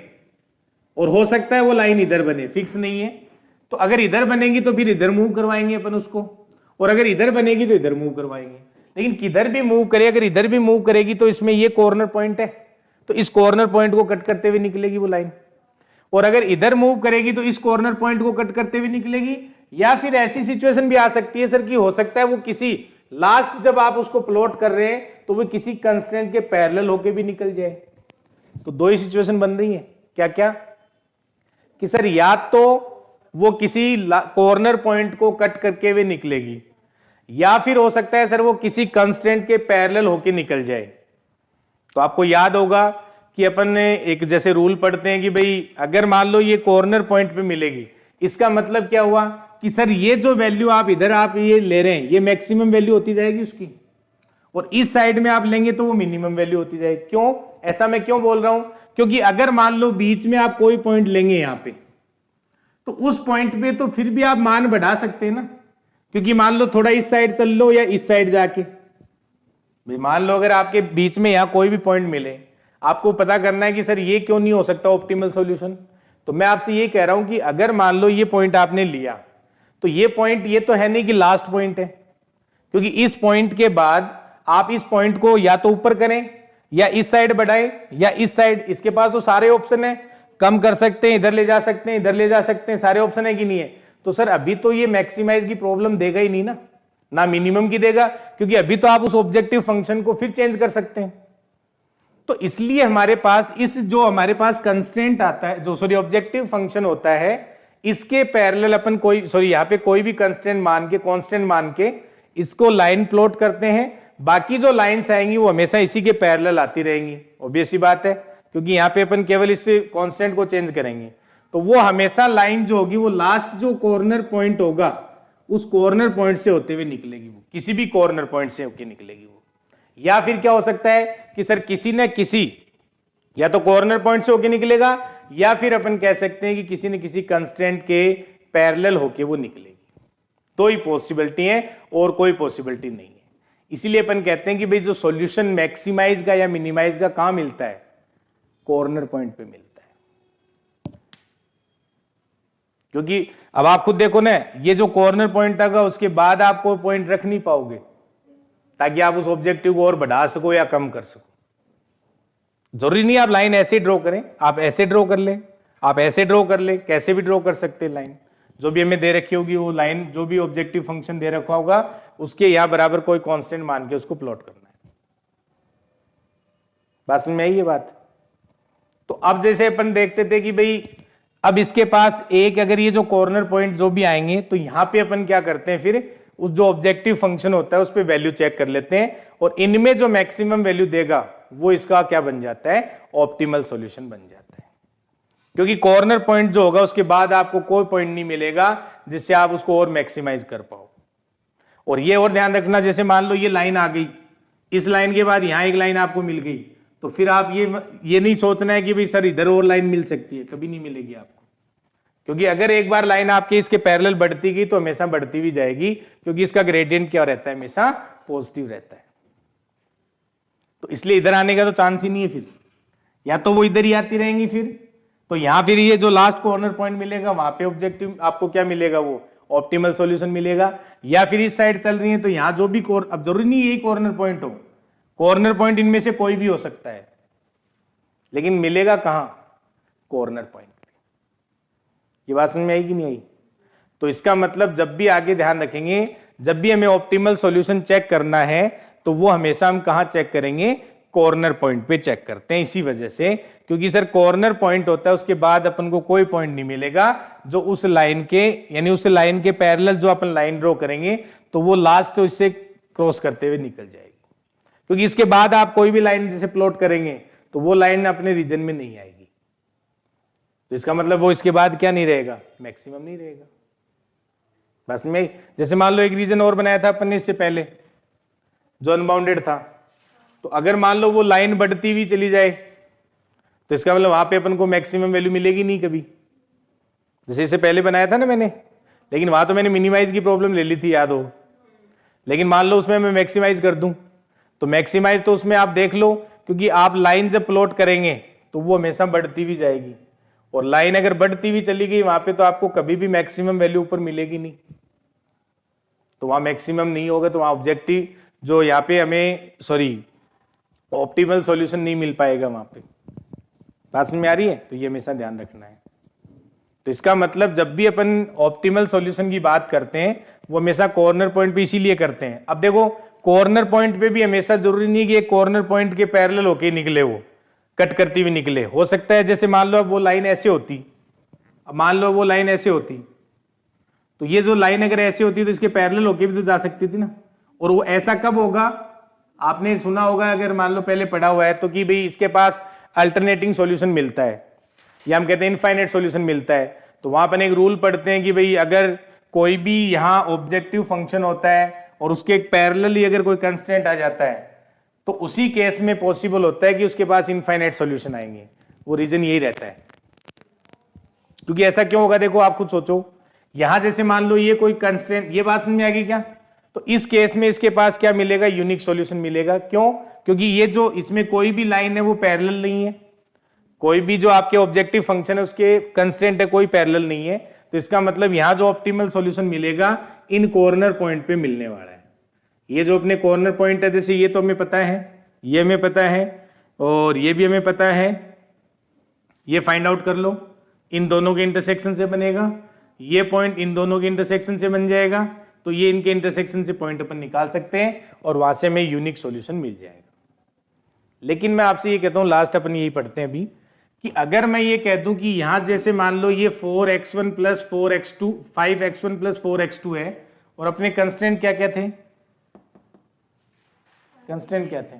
और हो सकता है वो लाइन इधर बने, फिक्स नहीं है। तो अगर इधर बनेगी तो फिर इधर मूव करवाएंगे अपन उसको, और अगर इधर बनेगी तो इधर मूव करवाएंगे। लेकिन किधर भी मूव करे, अगर इधर भी मूव करेगी तो इसमें ये कॉर्नर पॉइंट है, तो इस कॉर्नर पॉइंट को कट करते हुए निकलेगी वो लाइन। और अगर इधर मूव करेगी तो इस कॉर्नर पॉइंट को कट करते हुए निकलेगी। या फिर ऐसी सिचुएशन भी आ सकती है सर कि हो सकता है वो किसी लास्ट, जब आप उसको प्लॉट कर रहे हैं तो वो किसी कंस्टेंट के पैरेलल होके भी निकल जाए। तो दो ही सिचुएशन बन रही है, क्या क्या, कि सर या तो वो किसी कॉर्नर पॉइंट को कट करके हुए निकलेगी, या फिर हो सकता है सर वो किसी कंस्टेंट के पैरेलल होके निकल जाए। तो आपको याद होगा कि अपन ने एक जैसे रूल पढ़ते हैं कि भाई अगर मान लो ये कॉर्नर पॉइंट पे मिलेगी, इसका मतलब क्या हुआ कि सर ये जो वैल्यू आप इधर आप ये ले रहे हैं ये मैक्सिमम वैल्यू होती जाएगी उसकी, और इस साइड में आप लेंगे तो वो मिनिमम वैल्यू होती जाएगी। क्यों ऐसा मैं क्यों बोल रहा हूं, क्योंकि अगर मान लो बीच में आप कोई पॉइंट लेंगे यहां पे, तो उस पॉइंट पे तो फिर भी आप मान बढ़ा सकते हैं ना, क्योंकि मान लो थोड़ा इस साइड चल लो या इस साइड जाके, भाई मान लो अगर आपके बीच में यहां कोई भी पॉइंट मिले, आपको पता करना है कि सर ये क्यों नहीं हो सकता ऑप्टिमल सॉल्यूशन। तो मैं आपसे ये कह रहा हूं कि अगर मान लो ये पॉइंट आपने लिया, तो ये पॉइंट ये तो है नहीं कि लास्ट पॉइंट है, क्योंकि इस पॉइंट के बाद आप इस पॉइंट को या तो ऊपर करें या इस साइड बढ़ाएं या इस साइड, इसके पास तो सारे ऑप्शन है, कम कर सकते हैं, इधर ले जा सकते हैं, इधर ले जा सकते हैं, सारे ऑप्शन है कि नहीं है। तो सर अभी तो ये मैक्सिमाइज की प्रॉब्लम देगा ही नहीं ना, ना मिनिमम की देगा, क्योंकि अभी तो आप उस ऑब्जेक्टिव फंक्शन को फिर चेंज कर सकते हैं। तो इसलिए हमारे पास इस जो हमारे पास कंस्ट्रेंट आता है, जो सॉरी ऑब्जेक्टिव फंक्शन होता है, इसके पैरेलल अपन कोई यहाँ पे कोई भी कंस्टेंट मान के, कांस्टेंट मान के इसको लाइन प्लॉट करते हैं। बाकी जो लाइंस आएंगी वो हमेशा इसी के पैरेलल आती रहेंगी, ऑब्वियस सी बात है, क्योंकि यहाँ पे अपन केवल इस कांस्टेंट को चेंज करेंगे। तो वो हमेशा लाइन जो होगी वो लास्ट जो कॉर्नर पॉइंट होगा उस कॉर्नर पॉइंट से होते हुए निकलेगी, वो किसी भी कॉर्नर पॉइंट से होकर निकलेगी वो। या फिर क्या हो सकता है कि सर किसी न किसी या तो कॉर्नर पॉइंट से होके निकलेगा, या फिर अपन कह सकते हैं कि किसी न किसी कंस्टेंट के पैरेलल होके वो निकलेगी। दो ही पॉसिबिलिटी है और कोई पॉसिबिलिटी नहीं है। इसीलिए अपन कहते हैं कि भाई जो सॉल्यूशन मैक्सिमाइज का या मिनिमाइज का कहां मिलता है, कॉर्नर पॉइंट पे मिलता है। क्योंकि अब आप खुद देखो ना, ये जो कॉर्नर पॉइंट था उसके बाद आप कोई पॉइंट रख नहीं पाओगे ताकि आप उस ऑब्जेक्टिव को और बढ़ा सको या कम कर सको। जरूरी नहीं आप लाइन ऐसे ड्रॉ करें, आप ऐसे ड्रॉ कर लें, आप ऐसे ड्रॉ कर लें, कैसे भी ड्रॉ कर सकते हैं। लाइन जो भी हमें दे रखी होगी वो लाइन जो भी ऑब्जेक्टिव फंक्शन दे रखा होगा उसके यहां बराबर कोई कांस्टेंट मान के उसको प्लॉट करना है। बस में ये बात। तो अब जैसे अपन देखते थे कि भाई अब इसके पास एक अगर ये जो कॉर्नर पॉइंट जो भी आएंगे तो यहां पे अपन क्या करते हैं, फिर उस जो ऑब्जेक्टिव फंक्शन होता है उस पर वैल्यू चेक कर लेते हैं, और इनमें जो मैक्सिमम वैल्यू देगा वो इसका क्या बन जाता है, ऑप्टिमल सॉल्यूशन बन जाता है। क्योंकि कॉर्नर पॉइंट जो होगा उसके बाद आपको कोई पॉइंट नहीं मिलेगा जिससे आप उसको और मैक्सिमाइज कर पाओ। और ये और ध्यान रखना, जैसे मान लो ये लाइन आ गई, इस लाइन के बाद यहां एक लाइन आपको मिल गई, तो फिर आप ये नहीं सोचना है कि भाई सर इधर और लाइन मिल सकती है, कभी नहीं मिलेगी आपको। क्योंकि अगर एक बार लाइन आपके इसके पैरेलल बढ़ती गई तो हमेशा बढ़ती भी जाएगी, क्योंकि इसका ग्रेडियंट क्या रहता है, हमेशा पॉजिटिव रहता है। तो इसलिए इधर आने का तो चांस ही नहीं है, फिर या तो वो इधर ही आती रहेंगी, फिर तो यहां फिर ये जो लास्ट कॉर्नर पॉइंट मिलेगा वहां पे ऑब्जेक्टिव आपको क्या मिलेगा, वो ऑप्टिमल सॉल्यूशन मिलेगा। या फिर इस साइड चल रही है तो यहां जो भी अब जरूरी नहीं यही कॉर्नर पॉइंट हो, कॉर्नर पॉइंट इनमें से कोई भी हो सकता है, लेकिन मिलेगा कहां, कॉर्नर पॉइंट पे। ये बात समझ में आई कि नहीं आई? तो इसका मतलब जब भी आगे ध्यान रखेंगे, जब भी हमें ऑप्टिमल सॉल्यूशन चेक करना है तो वो हमेशा हम कहां चेक करेंगे, कॉर्नर पॉइंट पे चेक करते हैं। इसी वजह से, क्योंकि सर कॉर्नर पॉइंट होता है उसके बाद अपन को कोई पॉइंट नहीं मिलेगा जो उस लाइन के, यानी उस लाइन के पैरेलल जो अपन लाइन ड्रॉ करेंगे तो वो लास्ट इससे क्रॉस करते हुए निकल जाएगी। क्योंकि इसके बाद आप कोई भी लाइन जैसे प्लॉट करेंगे तो वो लाइन अपने रीजन में नहीं आएगी, तो इसका मतलब वो इसके बाद क्या नहीं रहेगा, मैक्सिमम नहीं रहेगा। बस में जैसे मान लो एक रीजन और बनाया था अपन ने इससे पहले जो अनबाउंडेड था, तो अगर मान लो वो लाइन बढ़ती हुई चली जाए तो इसका मतलब वहां पे अपन को मैक्सिमम वैल्यू मिलेगी नहीं कभी, जैसे इससे पहले बनाया था ना मैंने। लेकिन वहां तो मैंने मिनिमाइज की प्रॉब्लम ले ली थी, याद हो। लेकिन मान लो उसमें मैं मैक्सिमाइज कर दूं, तो मैक्सिमाइज तो उसमें आप देख लो, क्योंकि आप लाइन जब प्लॉट करेंगे तो वो हमेशा बढ़ती हुई जाएगी, और लाइन अगर बढ़ती हुई चली गई वहां पे तो आपको कभी भी मैक्सिमम वैल्यू ऊपर मिलेगी नहीं, तो वहां मैक्सिमम नहीं होगा, तो वहां ऑब्जेक्टिव जो यहाँ पे हमें ऑप्टिमल सॉल्यूशन नहीं मिल पाएगा वहां पे। बात समझ में आ रही है? तो ये हमेशा ध्यान रखना है। तो इसका मतलब जब भी अपन ऑप्टिमल सॉल्यूशन की बात करते हैं वो हमेशा कॉर्नर पॉइंट पे इसीलिए करते हैं। अब देखो कॉर्नर पॉइंट पे भी हमेशा जरूरी नहीं कि एक कॉर्नर पॉइंट के पैरेलल होके निकले, वो कट करती हुई निकले। हो सकता है जैसे मान लो अब वो लाइन ऐसे होती, अब मान लो वो लाइन ऐसे होती, तो ये जो लाइन अगर ऐसे होती तो इसके पैरेलल होके भी तो जा सकती थी ना। और वो ऐसा कब होगा, आपने सुना होगा अगर मान लो पहले पढ़ा हुआ है तो, कि भाई इसके पास अल्टरनेटिंग सॉल्यूशन मिलता है, या हम कहते हैं इनफाइनाइट सॉल्यूशन मिलता है। तो वहां पर एक रूल पढ़ते हैं कि भाई अगर कोई भी यहाँ ऑब्जेक्टिव फंक्शन होता है और उसके एक पैरेलल ही अगर कोई कंस्ट्रेंट आ जाता है तो उसी केस में पॉसिबल होता है कि उसके पास इनफाइनाइट सॉल्यूशन आएंगे। वो रीजन यही रहता है। क्योंकि ऐसा क्यों होगा, देखो आप खुद सोचो, यहां जैसे मान लो ये कोई कंस्ट्रेंट, ये बात समझ में आ गई क्या? तो इस केस में इसके पास क्या मिलेगा, यूनिक सॉल्यूशन मिलेगा। क्यों? क्योंकि ये जो इसमें कोई भी लाइन है वो पैरेलल नहीं है, कोई भी जो आपके ऑब्जेक्टिव फंक्शन है उसके कंस्ट्रेंट है कोई पैरेलल नहीं है। तो इसका मतलब यहां जो ऑप्टिमल सॉल्यूशन मिलेगा इन कॉर्नर पॉइंट पे मिलने वाला है। ये जो अपने कॉर्नर पॉइंट है, जैसे ये तो हमें पता है, ये हमें पता है, और ये भी हमें पता है, ये फाइंड आउट कर लो, इन दोनों के इंटरसेक्शन से बनेगा, ये पॉइंट इन दोनों के इंटरसेक्शन से बन जाएगा, तो ये इनके इंटरसेक्शन से पॉइंट अपन निकाल सकते हैं और वहां से हमें यूनिक सॉल्यूशन मिल जाएगा। लेकिन मैं आपसे ये कहता हूं, लास्ट अपन यही पढ़ते हैं अभी, कि अगर मैं ये कह दूं कि यहां जैसे मान लो ये 4x1 plus 4x2 5x1 plus 4x2 है, और अपने कंस्ट्रेंट क्या क्या थे, कंस्ट्रेंट क्या थे,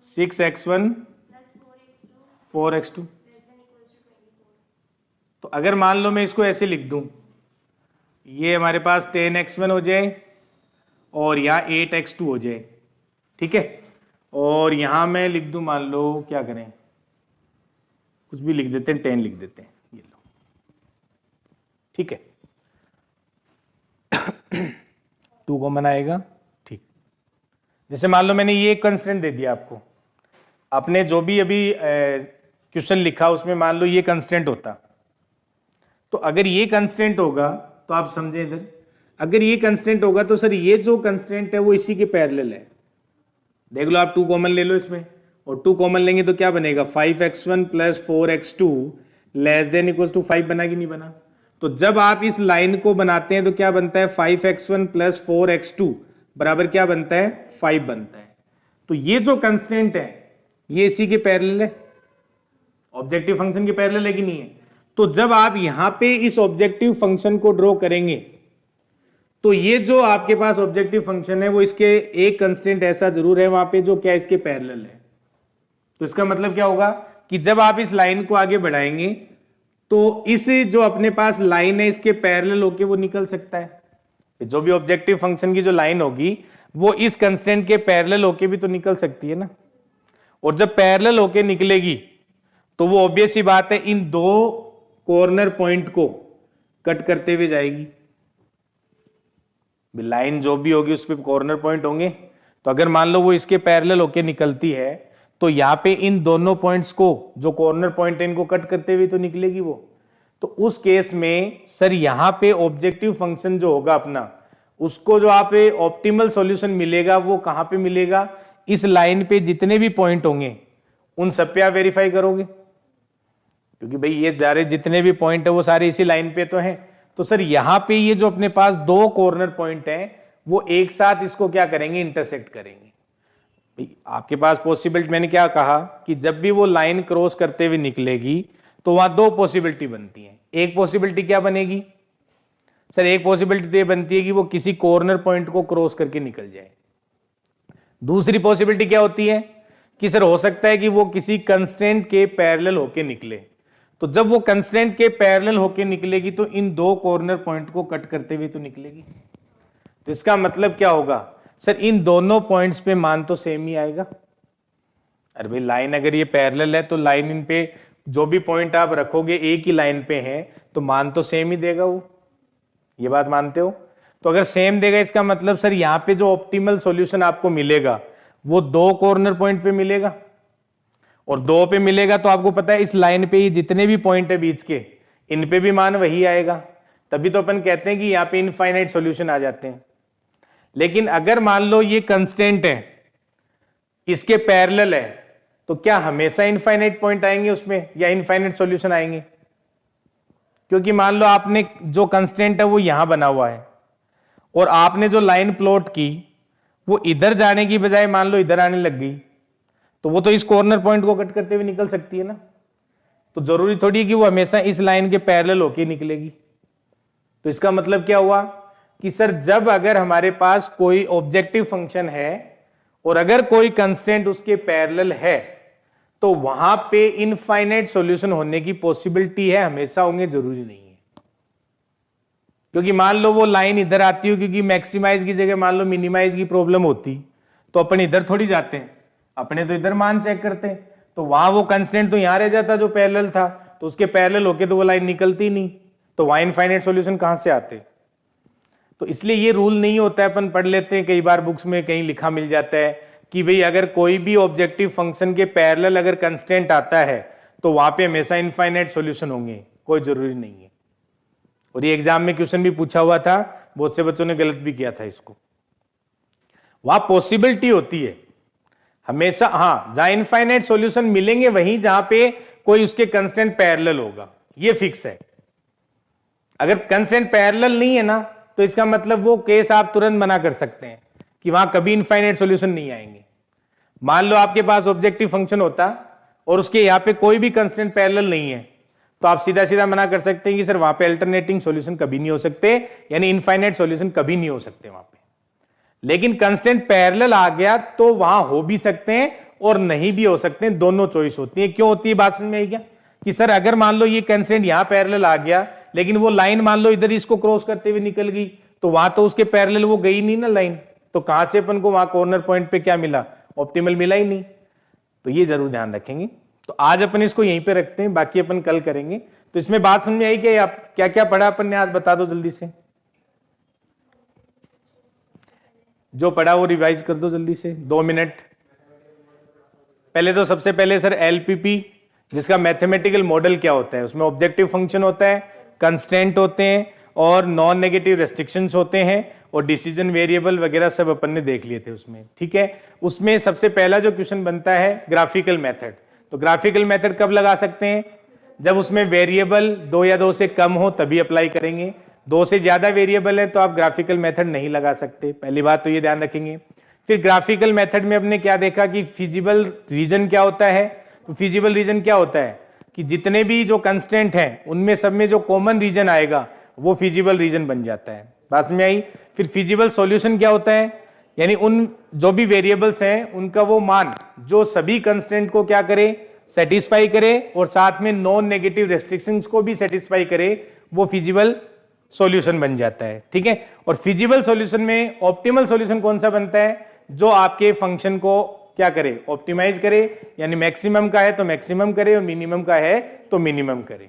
6x1 4x2। तो अगर मान लो मैं इसको ऐसे लिख दूं, ये हमारे पास 10x1 हो जाए और यहाँ 8x2 हो जाए, ठीक है। और यहां मैं लिख दूं, मान लो क्या करें, कुछ भी लिख देते हैं, 10 लिख देते हैं, ये लो, ठीक है। 2 कॉमन आएगा, ठीक। जैसे मान लो मैंने ये कंस्टेंट दे दिया आपको, आपने जो भी अभी क्वेश्चन लिखा उसमें मान लो ये कंस्टेंट होता, तो अगर ये कंस्टेंट होगा तो आप समझे इधर, अगर ये कंस्टेंट होगा तो सर ये जो कंस्टेंट है वो इसी के पैरेलल है। देख लो आप 2 कॉमन ले लो इसमें, और 2 कॉमन लेंगे तो क्या बनेगा, 5x1 plus 4x2 less than equal to 5 बना कि नहीं बना। तो जब आप इस लाइन को बनाते हैं तो क्या बनता है, 5x1 प्लस 4x2 बराबर क्या बनता है, 5 बनता है। तो ये जो कंस्टेंट है ये इसी के पैरेलल है, ऑब्जेक्टिव फंक्शन के पैरेलल है कि नहीं है। तो जब आप यहां पे इस ऑब्जेक्टिव फंक्शन को ड्रॉ करेंगे तो ये जो आपके पास ऑब्जेक्टिव फंक्शन है वो इसके एक कंस्टेंट ऐसा जरूर है वहां पे जो क्या इसके पैरेलल है। तो इसका मतलब क्या होगा कि जब आप इस लाइन को आगे बढ़ाएंगे तो इस जो अपने पास लाइन है इसके पैरेलल होके वो निकल सकता है। जो भी ऑब्जेक्टिव फंक्शन की जो लाइन होगी वो इस कंस्टेंट के पैरेलल होके भी तो निकल सकती है ना। और जब पैरेलल होके निकलेगी तो वो ऑब्वियस ही बात है इन दो कॉर्नर पॉइंट को कट करते हुए जाएगी। लाइन जो भी होगी उस पे कॉर्नर पॉइंट होंगे। तो अगर मान लो वो इसके पैरेलल होके निकलती है तो यहां पे इन दोनों पॉइंट्स को जो कॉर्नर पॉइंट है इनको कट करते हुए तो निकलेगी वो। तो उस केस में सर यहां पे ऑब्जेक्टिव फंक्शन जो होगा अपना उसको जो आप ऑप्टिमल सॉल्यूशन मिलेगा वो कहां पे मिलेगा, इस लाइन पे जितने भी पॉइंट होंगे उन सब पे आप वेरीफाई करोगे, क्योंकि भाई ये सारे जितने भी पॉइंट है वो सारे इसी लाइन पे तो हैं। तो सर यहां पे ये जो अपने पास दो कॉर्नर पॉइंट हैं वो एक साथ इसको क्या करेंगे, इंटरसेक्ट करेंगे। भाई आपके पास पॉसिबिलिटी, मैंने क्या कहा कि जब भी वो लाइन क्रॉस करते हुए निकलेगी तो वहां दो पॉसिबिलिटी बनती है। एक पॉसिबिलिटी क्या बनेगी सर, एक पॉसिबिलिटी तो ये बनती है कि वो किसी कॉर्नर पॉइंट को क्रॉस करके निकल जाए। दूसरी पॉसिबिलिटी क्या होती है कि सर हो सकता है कि वो किसी कंस्ट्रेंट के पैरेलल होके निकले। तो जब वो कंस्ट्रेंट के पैरेलल होके निकलेगी तो इन दो कॉर्नर पॉइंट को कट करते हुए तो निकलेगी। तो इसका मतलब क्या होगा सर, इन दोनों पॉइंट्स पे मान तो सेम ही आएगा। अरे भाई लाइन अगर ये पैरेलल है तो लाइन इन पे जो भी पॉइंट आप रखोगे एक ही लाइन पे है तो मान तो सेम ही देगा वो। ये बात मानते हो? तो अगर सेम देगा इसका मतलब सर यहां पे जो ऑप्टिमल सॉल्यूशन आपको मिलेगा वो दो कॉर्नर पॉइंट पे मिलेगा, और दो पे मिलेगा तो आपको पता है इस लाइन पे ही जितने भी पॉइंट है बीच के इन पे भी मान वही आएगा। तभी तो अपन कहते हैं कि यहां पे इनफाइनाइट सॉल्यूशन आ जाते हैं। लेकिन अगर मान लो ये कंस्टेंट है इसके पैरेलल है तो क्या हमेशा इनफाइनाइट पॉइंट आएंगे उसमें या इनफाइनाइट सॉल्यूशन आएंगे? क्योंकि मान लो आपने जो कंस्टेंट है वो यहां बना हुआ है और आपने जो लाइन प्लॉट की वो इधर जाने की बजाय मान लो इधर आने लग गई, तो वो तो इस कॉर्नर पॉइंट को कट करते हुए निकल सकती है ना। तो जरूरी थोड़ी है कि वो हमेशा इस लाइन के पैरेलल होके निकलेगी। तो इसका मतलब क्या हुआ कि सर जब अगर हमारे पास कोई ऑब्जेक्टिव फंक्शन है और अगर कोई कंस्टेंट उसके पैरेलल है तो वहां पे इनफाइनाइट सॉल्यूशन होने की पॉसिबिलिटी है, हमेशा होंगे जरूरी नहीं है। क्योंकि मान लो वो लाइन इधर आती हो क्योंकि मैक्सिमाइज की जगह मान लो मिनिमाइज की प्रॉब्लम होती तो अपन इधर थोड़ी जाते हैं, अपने तो इधर मान चेक करते हैं। तो वहां वो कंस्टेंट तो यहां रह जाता जो पैरेलल था, तो उसके पैरेलल होके तो वो लाइन निकलती नहीं, तो वहां इनफाइनाइट सॉल्यूशन कहां से आते। तो इसलिए ये रूल नहीं होता है, अपन पढ़ लेते हैं कई बार बुक्स में कहीं लिखा मिल जाता है कि भाई अगर कोई भी ऑब्जेक्टिव फंक्शन के पैरेलल अगर कंस्टेंट आता है तो वहां पे हमेशा इनफाइनाइट सॉल्यूशन होंगे, कोई जरूरी नहीं है। और ये एग्जाम में क्वेश्चन भी पूछा हुआ था, बहुत से बच्चों ने गलत भी किया था इसको। वहां पॉसिबिलिटी होती है हमेशा, हाँ, जहां इनफाइनाइट सॉल्यूशन मिलेंगे वहीं जहां पे कोई उसके कंस्टेंट पैरेलल होगा, ये फिक्स है। अगर कंस्टेंट पैरेलल नहीं है ना तो इसका मतलब वो केस आप तुरंत मना कर सकते हैं कि वहां कभी इनफाइनाइट सॉल्यूशन नहीं आएंगे। मान लो आपके पास ऑब्जेक्टिव फंक्शन होता और उसके यहां पे कोई भी कंस्टेंट पैरेलल नहीं है तो आप सीधा सीधा मना कर सकते हैं कि सर वहां पे अल्टरनेटिंग सॉल्यूशन कभी नहीं हो सकते, यानी इनफाइनाइट सॉल्यूशन कभी नहीं हो सकते वहां पे। लेकिन कंस्टेंट पैरेलल आ गया तो वहां हो भी सकते हैं और नहीं भी हो सकते हैं, दोनों चॉइस होती है। क्यों होती है बात समझ में आई क्या? कि सर अगर मान लो ये कंस्टेंट यहां पैरेलल आ गया लेकिन वो लाइन मान लो इधर इसको क्रॉस करते हुए निकल गई तो वहां तो उसके पैरेलल वो गई नहीं ना लाइन, तो कहां से अपन को वहां कॉर्नर पॉइंट पे क्या मिला, ऑप्टिमल मिला ही नहीं। तो ये जरूर ध्यान रखेंगे। तो आज अपन इसको यहीं पे रखते हैं, बाकी अपन कल करेंगे। तो इसमें बात समझ में आई कि आप क्या क्या पढ़ा अपन ने आज, बता दो जल्दी से। जो पढ़ा वो रिवाइज कर दो जल्दी से, 2 मिनट। पहले तो सबसे पहले सर एलपीपी, जिसका मैथमेटिकल मॉडल क्या होता है, उसमें ऑब्जेक्टिव फंक्शन होता है, कंस्टेंट होते हैं और नॉन नेगेटिव रेस्ट्रिक्शंस होते हैं और डिसीजन वेरिएबल वगैरह सब अपन ने देख लिए थे उसमें, ठीक है। उसमें सबसे पहला जो क्वेश्चन बनता है ग्राफिकल मेथड। तो ग्राफिकल मेथड कब लगा सकते हैं? जब उसमें वेरिएबल 2 या 2 से कम हो तभी अप्लाई करेंगे। 2 से ज्यादा वेरिएबल है तो आप ग्राफिकल मेथड नहीं लगा सकते, पहली बात तो ये ध्यान रखेंगे। फिर ग्राफिकल मेथड में हमने क्या देखा कि फिजिबल रीजन क्या होता है। तो फिजिबल रीजन क्या होता है कि जितने भी जो कंस्टेंट हैं उनमें सब में जो कॉमन रीजन आएगा वो फिजिबल रीजन बन जाता है। बात में आई। फिर फिजिबल सॉल्यूशन क्या होता है, यानी उन जो भी वेरिएबल्स हैं उनका वो मान जो सभी कंस्ट्रेंट को क्या करे, सेटिस्फाई करे और साथ में नॉन नेगेटिव रेस्ट्रिक्शंस को भी सेटिस्फाई करे, वो फिजिबल सॉल्यूशन बन जाता है। ठीक है, और फिजिबल सॉल्यूशन में ऑप्टिमल सॉल्यूशन कौन सा बनता है, जो आपके फंक्शन को क्या करे, ऑप्टिमाइज करे, यानी मैक्सिमम का है तो मैक्सिमम करे और मिनिमम का है तो मिनिमम करे।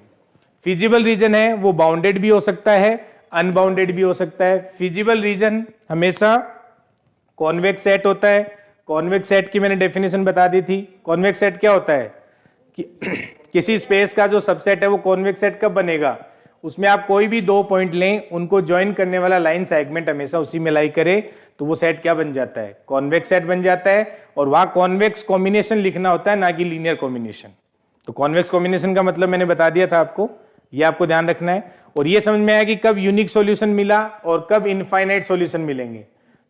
फिजिबल रीजन है वो बाउंडेड भी हो सकता है, अनबाउंडेड भी हो सकता है। फिजिबल रीजन हमेशा कॉन्वेक्स सेट होता है। कॉन्वेक्स सेट की मैंने डेफिनेशन बता दी थी। कॉन्वेक्स सेट क्या होता है कि किसी स्पेस का जो सबसेट है वो कॉन्वेक्स सेट कब बनेगा, उसमें आप कोई भी दो पॉइंट लें, उनको ज्वाइन करने वाला लाइन सेगमेंट हमेशा उसी में लाई करे तो वो सेट क्या बन जाता है, कॉन्वेक्स सेट बन जाता है। और वहां कॉन्वेक्स कॉम्बिनेशन लिखना होता है, ना कि लीनियर कॉम्बिनेशन। तो कॉन्वेक्स कॉम्बिनेशन का मतलब मैंने बता दिया था आपको, ये आपको ध्यान रखना है। और ये समझ में आया कि कब यूनिक सॉल्यूशन मिला और कब इनफाइनाइट सॉल्यूशन मिलेंगे।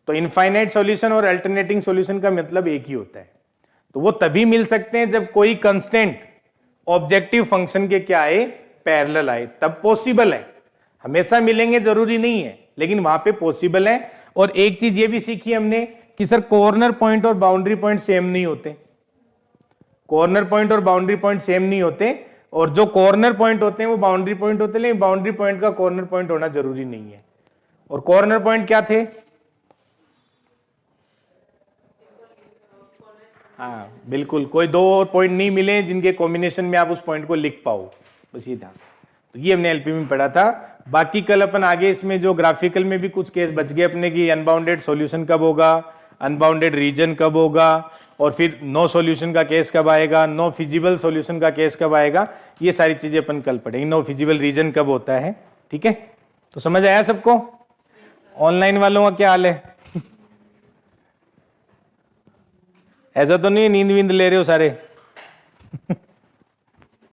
तो इनफाइनाइट सॉल्यूशन और अल्टरनेटिंग सॉल्यूशन का मतलब एक ही होता है। तो वो तभी मिल सकते हैं जब कोई कंस्टेंट ऑब्जेक्टिव फंक्शन के क्या आए, पैरेलल आए, तब पॉसिबल है। हमेशा मिलेंगे जरूरी नहीं है, लेकिन वहां पे पॉसिबल है। और एक चीज ये भी सीखी हमने कि सर कॉर्नर पॉइंट और बाउंड्री पॉइंट सेम नहीं होते। कॉर्नर पॉइंट और बाउंड्री पॉइंट सेम नहीं होते, और जो कॉर्नर पॉइंट होते हैं वो बाउंड्री पॉइंट होते हैं, लेकिन बाउंड्री पॉइंट का कॉर्नर पॉइंट होना जरूरी नहीं है। और कॉर्नर पॉइंट क्या थे, हाँ बिल्कुल, कोई दो और पॉइंट नहीं मिले जिनके कॉम्बिनेशन में आप उस पॉइंट को लिख पाओ, बस ये था। तो ये हमने एलपी में पढ़ा था। बाकी कल अपन आगे इसमें जो ग्राफिकल में भी कुछ केस बच गए अपने की, अनबाउंडेड सॉल्यूशन कब होगा, अनबाउंडेड रीजन कब होगा, और फिर नो सॉल्यूशन का केस कब आएगा, नो फिजिबल सॉल्यूशन का केस कब आएगा, ये सारी चीजें अपन कल पढ़ेंगे। नो फिजिबल रीजन कब होता है। ठीक है, तो समझ आया सबको। ऑनलाइन वालों का क्या हाल है? ऐसा तो नहीं नींद वींद ले रहे हो सारे?